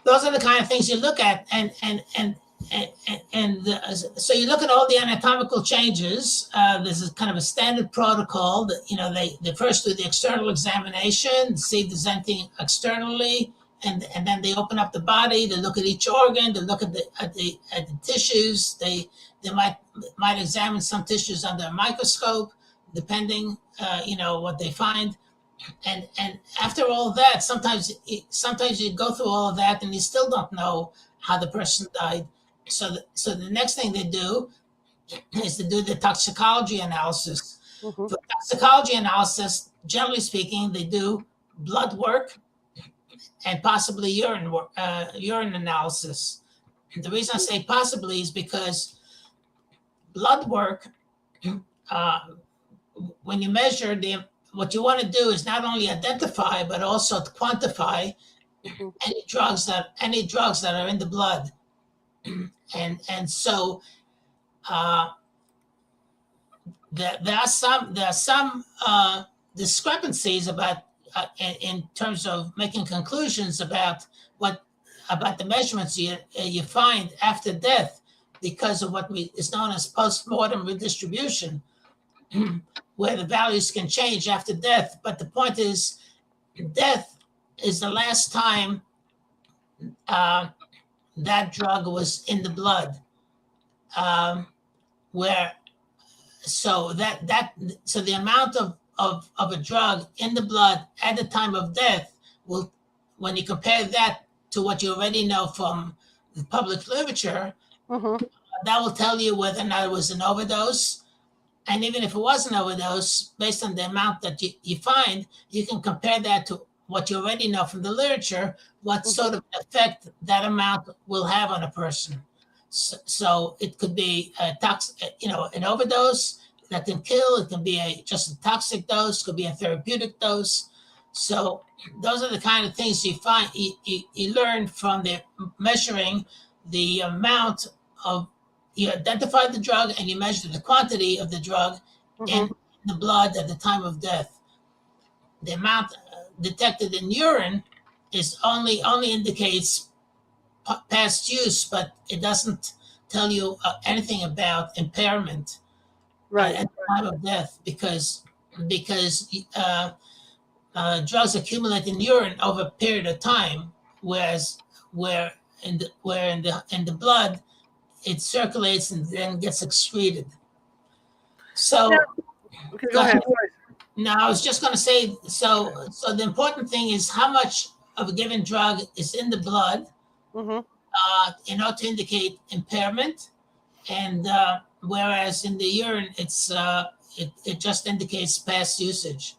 those are the kind of things you look at, and so you look at all the anatomical changes. There's a kind of a standard protocol that they first do the external examination, see if there's anything externally, and then they open up the body. They look at each organ. They look at the tissues. They might examine some tissues under a microscope, depending what they find. And after all of that, sometimes you go through all of that and you still don't know how the person died. So the next thing they do is to do the toxicology analysis. Mm-hmm. For toxicology analysis, generally speaking, they do blood work and possibly urine analysis. The reason I say possibly is because blood work, when you measure what you want to do is not only identify but also to quantify any drugs that are in the blood, and so there are some discrepancies about in terms of making conclusions about the measurements you find after death because of what is known as post-mortem redistribution, where the values can change after death. But the point is, death is the last time that drug was in the blood, so the amount of a drug in the blood at the time of death will, when you compare that to what you already know from the public literature, that will tell you whether or not it was an overdose. And even if it was an overdose, based on the amount that you find, you can compare that to what you already know from the literature, what sort of effect that amount will have on a person. So it could be an overdose that can kill. It can be just a toxic dose. It could be a therapeutic dose. So those are the kind of things you find. You learn from the measuring the amount of. You identify the drug and you measure the quantity of the drug in the blood at the time of death. The amount detected in urine is only indicates past use, but it doesn't tell you anything about impairment at the time of death, because drugs accumulate in urine over a period of time, whereas in the blood it circulates and then gets excreted. So, okay, go ahead. Now, I was just going to say, so the important thing is how much of a given drug is in the blood, in order to indicate impairment, and whereas in the urine, it just indicates past usage.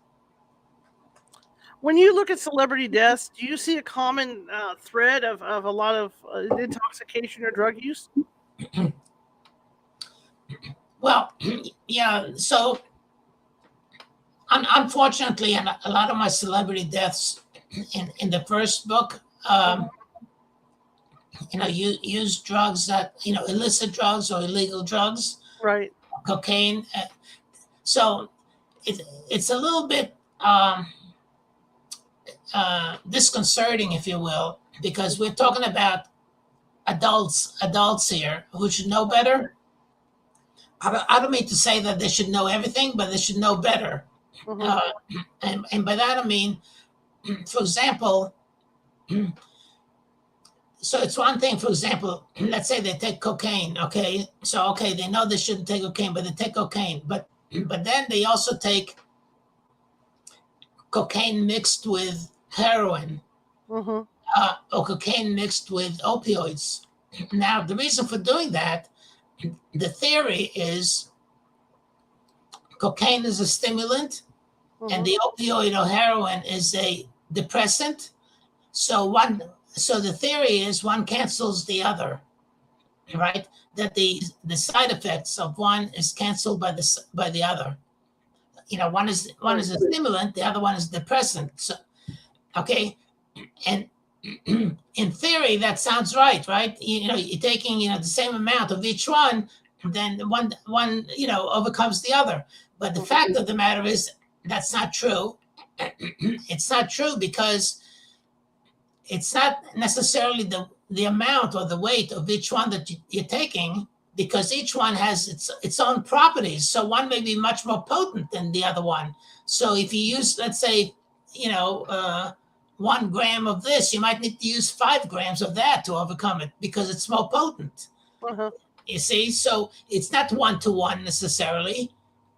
When you look at celebrity deaths, do you see a common thread of a lot of intoxication or drug use? Well, yeah. So, unfortunately, and a lot of my celebrity deaths in the first book, use drugs that illicit drugs or illegal drugs, right? Cocaine. So, it's a little bit disconcerting, if you will, because we're talking about adults here who should know better. I don't mean to say that they should know everything, but they should know better. And by that I mean, for example, so it's one thing, for example, let's say they take cocaine, okay? So, okay, they know they shouldn't take cocaine, but they take cocaine. But then they also take cocaine mixed with heroin, or cocaine mixed with opioids. Now, the reason for doing that, the theory is cocaine is a stimulant and the opioid or heroin is a depressant. So the theory is one cancels the other, right? That the side effects of one is canceled by the other. One is a stimulant, the other one is depressant. So, okay, and in theory that sounds right? You're taking the same amount of each one, then one overcomes the other. But the fact of the matter is that's not true. It's not true because it's not necessarily the amount or the weight of each one that you're taking, because each one has its own properties. So one may be much more potent than the other one. So if you use, let's say, 1 gram of this, you might need to use 5 grams of that to overcome it because it's more potent. You see, so it's not 1-to-1 necessarily.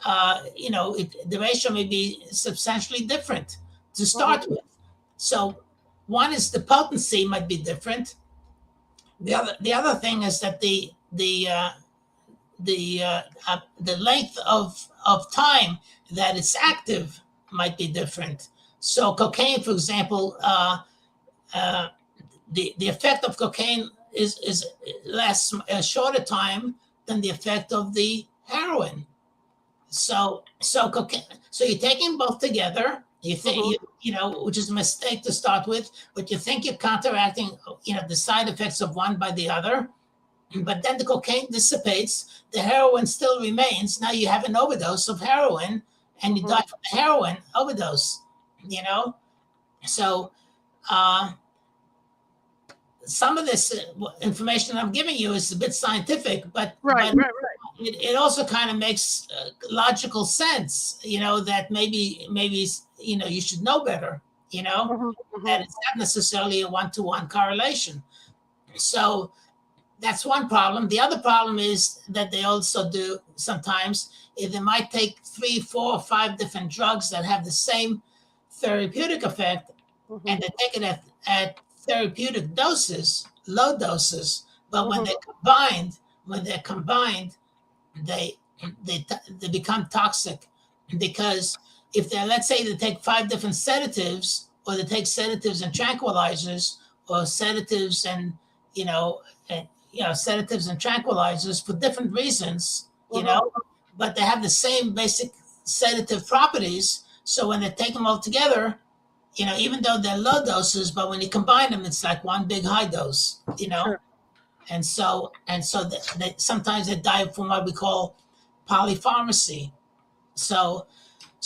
The ratio may be substantially different to start with. So one is the potency might be different. The other thing is that the length of time that it's active might be different. So cocaine, for example, the effect of cocaine is lasts a shorter time than the effect of the heroin. So cocaine. So you're taking both together. You think which is a mistake to start with, but you think you're counteracting the side effects of one by the other. But then the cocaine dissipates, the heroin still remains. Now you have an overdose of heroin, and you die from a heroin overdose. So some of this information I'm giving you is a bit scientific, but it also kind of makes logical sense. That maybe you should know better. That it's not necessarily a one-to-one correlation. So that's one problem. The other problem is that they also do sometimes, they might take 3, 4, or 5 different drugs that have the same therapeutic effect, and they take it at therapeutic doses, low doses, but when they're combined, they become toxic, because if let's say they take 5 different sedatives, or they take sedatives and tranquilizers, or sedatives and sedatives and tranquilizers for different reasons, but they have the same basic sedative properties. So when they take them all together, even though they're low doses, but when you combine them, it's like one big high dose, Sure. And so they sometimes they die from what we call polypharmacy. So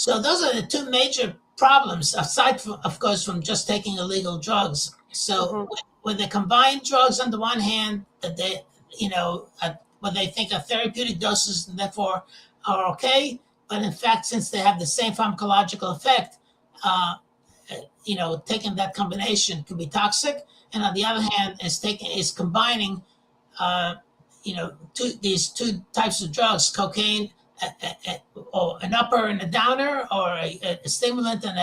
those are the 2 major problems, aside from, of course, from just taking illegal drugs. So when they combine drugs on the one hand, that they, what they think are therapeutic doses and therefore are okay, but in fact, since they have the same pharmacological effect, taking that combination can be toxic. And on the other hand, is combining, these 2 types of drugs, cocaine, or an upper and a downer, or a stimulant and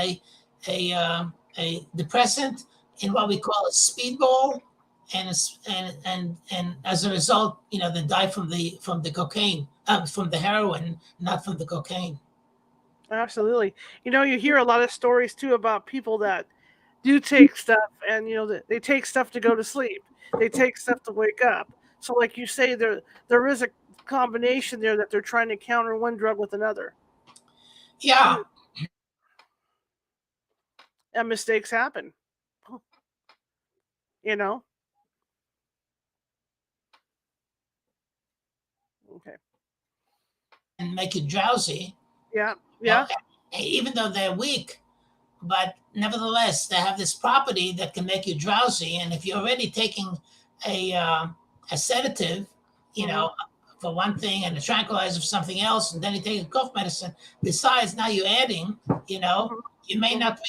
a depressant, in what we call a speedball, and as a result, they die from the cocaine, from the heroin, not from the cocaine. Absolutely. You hear a lot of stories too about people that do take stuff, and they take stuff to go to sleep. They take stuff to wake up. So like you say, there is a combination there that they're trying to counter one drug with another. Yeah. And mistakes happen. Okay. And make you drowsy. Yeah. Even though they're weak, but nevertheless, they have this property that can make you drowsy. And if you're already taking a sedative, for one thing, and a tranquilizer for something else, and then you take a cough medicine, besides now you're adding, you may not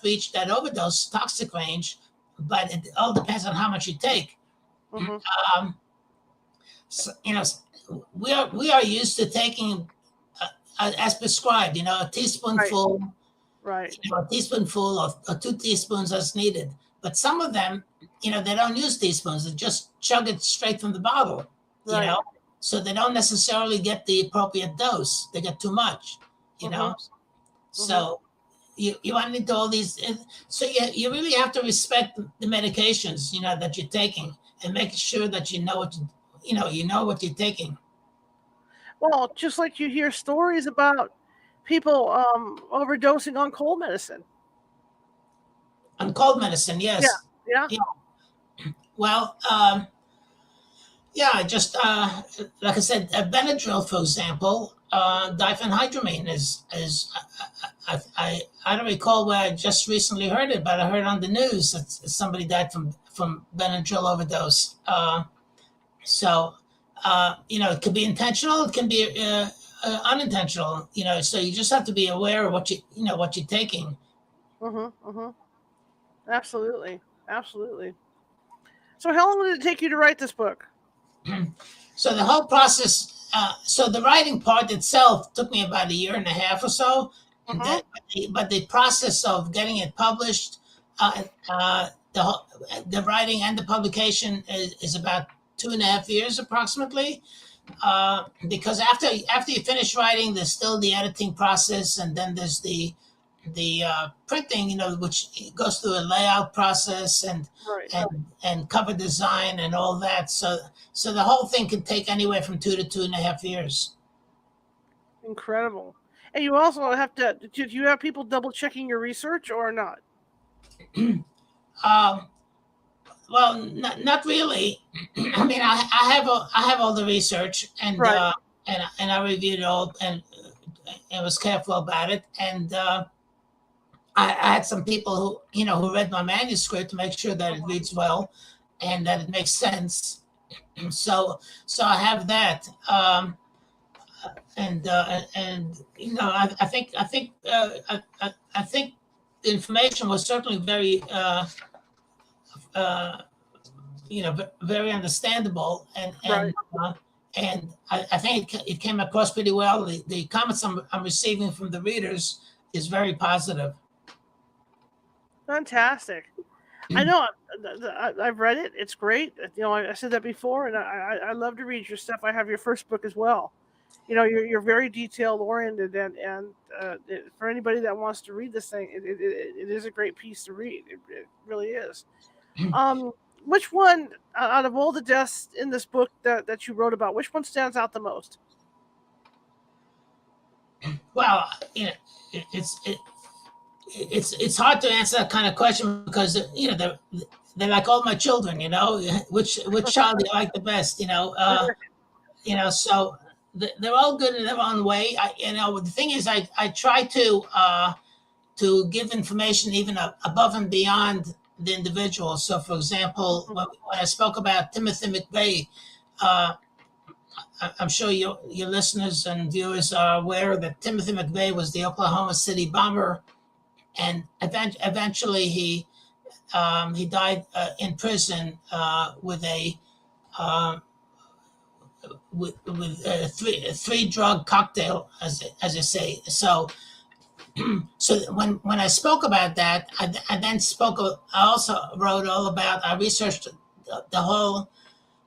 reach that overdose toxic range, but it all depends on how much you take. So, we are used to taking as prescribed, a teaspoonful, right. A teaspoonful or 2 teaspoons as needed. But some of them, they don't use teaspoons; they just chug it straight from the bottle, So they don't necessarily get the appropriate dose; they get too much, So you run into all these. So you really have to respect the medications, that you're taking, and make sure that you know what you're taking. Well, just like you hear stories about people overdosing on cold medicine. On cold medicine, yes. Yeah. Well, just like I said, Benadryl, for example, diphenhydramine is I don't recall where I just recently heard it, but I heard on the news that somebody died from Benadryl overdose. It could be intentional, it can be unintentional. So you just have to be aware of what you're taking. Absolutely. So how long did it take you to write this book? So the whole process, so the writing part itself took me about 1.5 years or so. But the process of getting it published, the writing and the publication is about 2.5 years approximately. Because after you finish writing, there's still the editing process, and then there's the printing, which goes through a layout process and Right. and cover design and all that. So the whole thing can take anywhere from 2 to 2.5 years. Incredible. And you also have to. Do you have people double checking your research or not? Um, well, not really. I mean, I have all the research, and Right. and I reviewed it all and was careful about it. And I had some people who read my manuscript to make sure that it reads well and that it makes sense. So I have that. And I think the information was certainly very uh, very understandable, Right. and I think it came across pretty well. The comments I'm receiving from the readers is very positive. Fantastic. I know. I've read it. It's great. I said that before, and I love to read your stuff. I have your first book as well. You're very detail oriented, and for anybody that wants to read this thing, it is a great piece to read. It really is. Which one out of all the deaths in this book that you wrote about, which one stands out the most? Well, it's hard to answer that kind of question because they're like all my children. Which child do you like the best? So they're all good in their own way. The thing is, I try to give information even above and beyond the individual. So, for example, when I spoke about Timothy McVeigh, I'm sure your listeners and viewers are aware that Timothy McVeigh was the Oklahoma City bomber, and eventually he died in prison with a three drug cocktail, as I say. So when I spoke about that, I also wrote all about. I researched the whole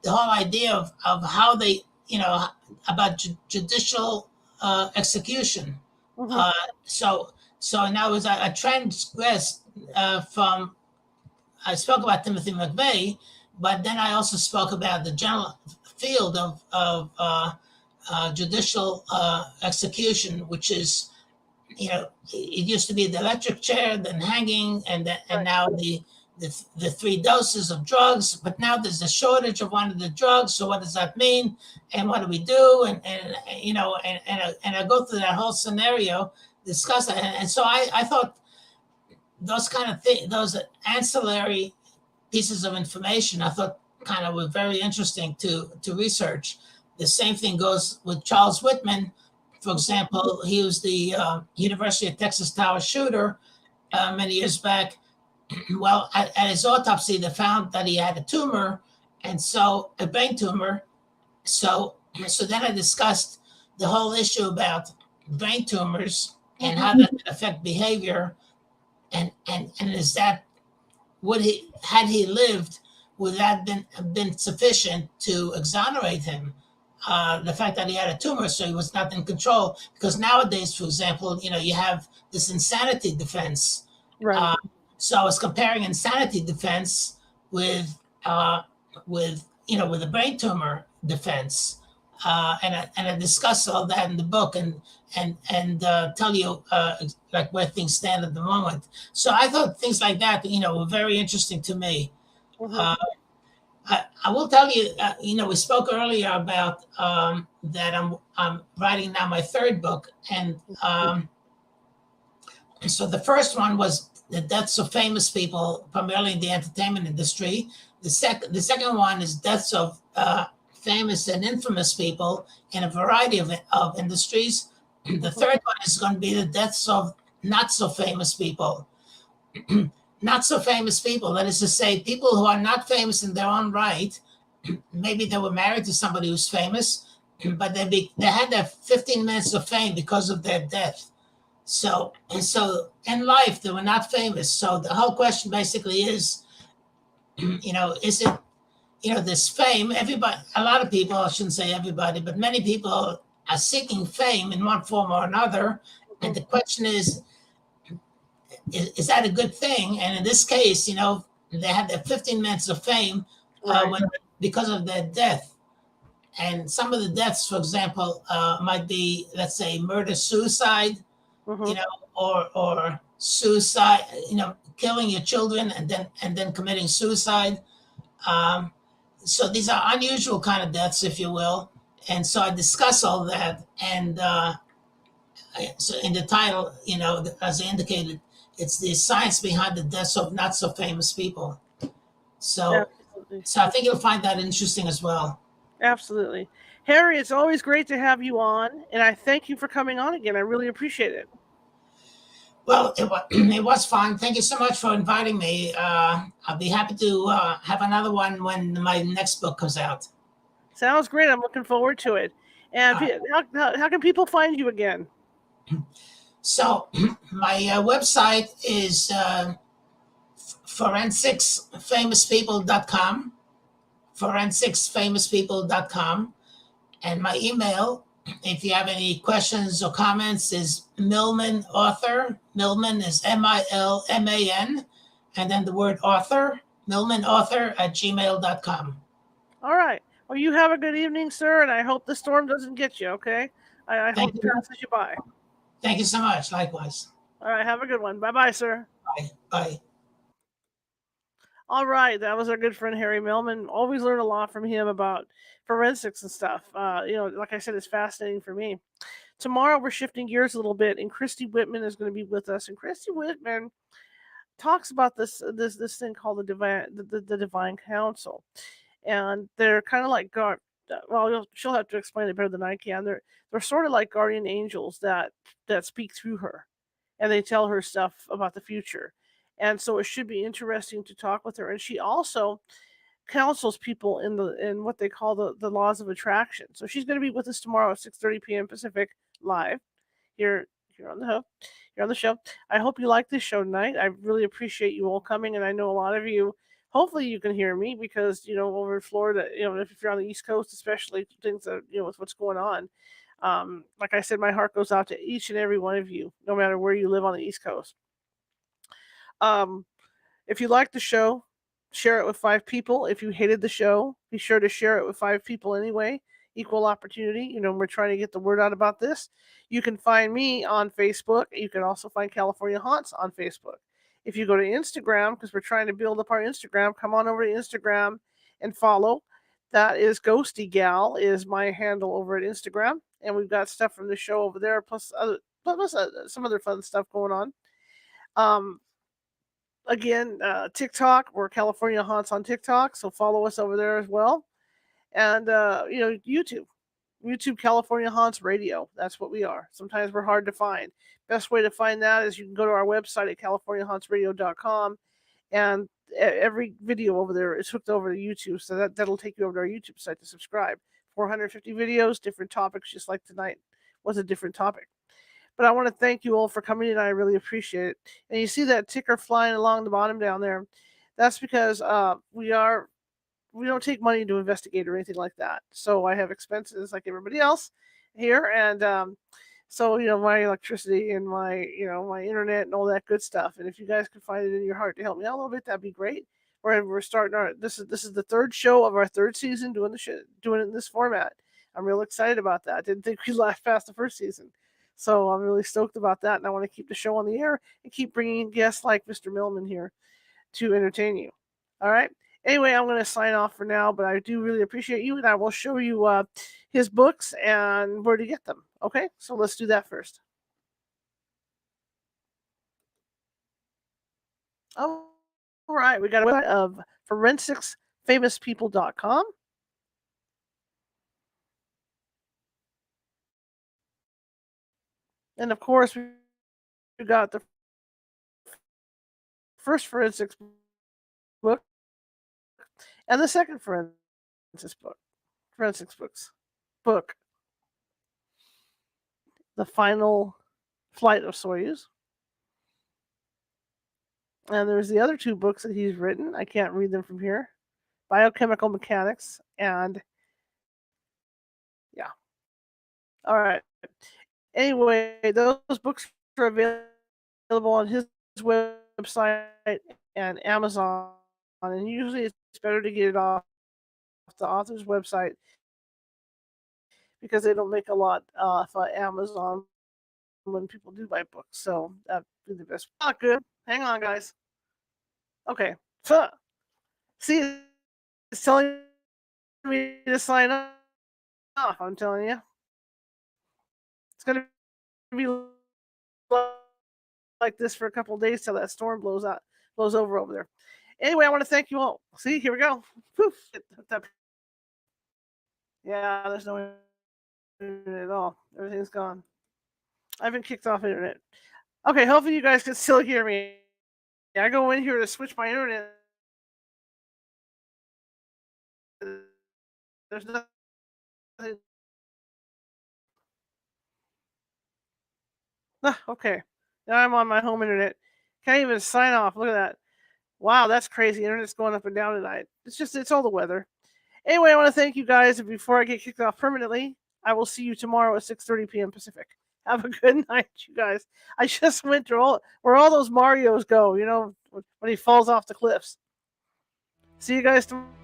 idea of how they about judicial execution. Mhm. So now as I transgressed from. I spoke about Timothy McVeigh, but then I also spoke about the general field of judicial execution, which is, it used to be the electric chair, then hanging, and Right. now the 3 doses of drugs. But now there's a shortage of one of the drugs. So what does that mean? And what do we do? And I go through that whole scenario, discuss it. And so I thought those kind of things, those ancillary pieces of information, I thought kind of were very interesting to research. The same thing goes with Charles Whitman. For example, he was the University of Texas Tower shooter many years back. Well, at his autopsy, they found that he had a tumor, and so a brain tumor. So then I discussed the whole issue about brain tumors and how that can affect behavior, and is that had he lived, would that been sufficient to exonerate him? The fact that he had a tumor, so he was not in control. Because nowadays, for example, you have this insanity defense. Right. So I was comparing insanity defense with a brain tumor defense, and I discuss all that in the book and tell you like where things stand at the moment. So I thought things like that, were very interesting to me. Mhm. I will tell you, we spoke earlier about that I'm writing now my 3rd book, and so the first one was the deaths of famous people, primarily in the entertainment industry. The second one is deaths of famous and infamous people in a variety of industries. The third one is going to be the deaths of not so famous people. Not so famous people, that is to say, people who are not famous in their own right. Maybe they were married to somebody who's famous, but they had their 15 minutes of fame because of their death. So in life, they were not famous. So the whole question basically is, is it, this fame? Everybody, a lot of people, I shouldn't say everybody, but many people are seeking fame in one form or another. And the question is, is that a good thing? And in this case, they had their 15 minutes of fame Right. because of their death. And some of the deaths, for example, might be, let's say, murder, suicide, Mm-hmm. or suicide, killing your children and then committing suicide. Um, so these are unusual kind of deaths, if you will. And so I discuss all that, and so in the title, as I indicated, it's the science behind the deaths of not so famous people. So, Absolutely. so I think you'll find that interesting as well. Absolutely. Harry, it's always great to have you on, and I thank you for coming on again. I really appreciate it. Well, it was fun. Thank you so much for inviting me. I'll be happy to have another one when my next book comes out. Sounds great. I'm looking forward to it. And Uh, how can people find you again? so, my website is forensicsfamouspeople.com, forensicsfamouspeople.com. And my email, if you have any questions or comments, is Milman author. Milman is Milman, and then the word author, milmanauthor@gmail.com. All right. Well, you have a good evening, sir, and I hope the storm doesn't get you, okay? I hope Thank it you. passes you by. Thank you so much. Likewise. All right. Have a good one. Bye-bye, sir. Bye. Bye. All right, that was our good friend Harry Millman. Always learn a lot from him about forensics and stuff. Like I said, it's fascinating for me. Tomorrow we're shifting gears a little bit, and Christy Whitman is going to be with us. And Christy Whitman talks about this thing called the Divine Council, and they're kind of like guard. Well, she'll have to explain it better than I can. They're sort of like guardian angels that speak through her, and they tell her stuff about the future. And so it should be interesting to talk with her. And she also counsels people in what they call the laws of attraction. So she's going to be with us tomorrow at 6:30 p.m. Pacific live here here on the here on the show. I hope you like this show tonight. I really appreciate you all coming, and I know a lot of you. Hopefully, you can hear me because over in Florida, if you're on the East Coast, especially things that with what's going on. Like I said, my heart goes out to each and every one of you, no matter where you live on the East Coast. Um, if you like the show, share it with 5 people. If you hated the show, be sure to share it with 5 people anyway. Equal opportunity. We're trying to get the word out about this. You can find me on Facebook. You can also find California Haunts on Facebook. If you go to Instagram, because we're trying to build up our Instagram, come on over to Instagram and follow. That is Ghosty Gal is my handle over at Instagram, and we've got stuff from the show over there, plus some other fun stuff going on. Again, TikTok, we're California Haunts on TikTok, so follow us over there as well. And YouTube California Haunts Radio. That's what we are. Sometimes we're hard to find. Best way to find that is you can go to our website at californiahauntsradio.com, and every video over there is hooked over to YouTube, so that'll take you over to our YouTube site to subscribe. 450 videos, different topics, just like tonight was a different topic. But I want to thank you all for coming in. I really appreciate it. And you see that ticker flying along the bottom down there. That's because we don't take money to investigate or anything like that. So I have expenses like everybody else here, and so my electricity and my internet and all that good stuff. And if you guys could find it in your heart to help me out a little bit, that'd be great. We're starting this is the 3rd show of our 3rd season doing doing it in this format. I'm real excited about that. I didn't think we'd last past the 1st season. So I'm really stoked about that, and I want to keep the show on the air and keep bringing guests like Mr. Millman here to entertain you. All right. Anyway, I'm going to sign off for now, but I do really appreciate you, and I will show you his books and where to get them. Okay, so let's do that first. All right, we got a website of forensicsfamouspeople.com. And of course, we got the first forensics book and the second forensics book, The Final Flight of SOYUZ. And there's the other 2 books that he's written. I can't read them from here. Biochemical Mechanics and yeah. All right. Anyway, those books are available on his website and Amazon, and usually it's better to get it off the author's website because they don't make a lot for Amazon when people do buy books. So that'd be the best. Not good. Hang on, guys. Okay. So, see, it's telling me to sign off. I'm telling you, it's gonna be like this for a couple of days till that storm blows over there. Anyway, I want to thank you all. See, here we go. Poof. Yeah, there's no internet at all. Everything's gone. I've been kicked off internet. Okay, hopefully you guys can still hear me. I go in here to switch my internet. There's nothing. Okay. Now I'm on my home internet. Can't even sign off. Look at that. Wow, that's crazy. Internet's going up and down tonight. It's all the weather. Anyway, I want to thank you guys. And before I get kicked off permanently, I will see you tomorrow at 6:30 p.m. Pacific. Have a good night, you guys. I just went through where all those Marios go, when he falls off the cliffs. See you guys tomorrow.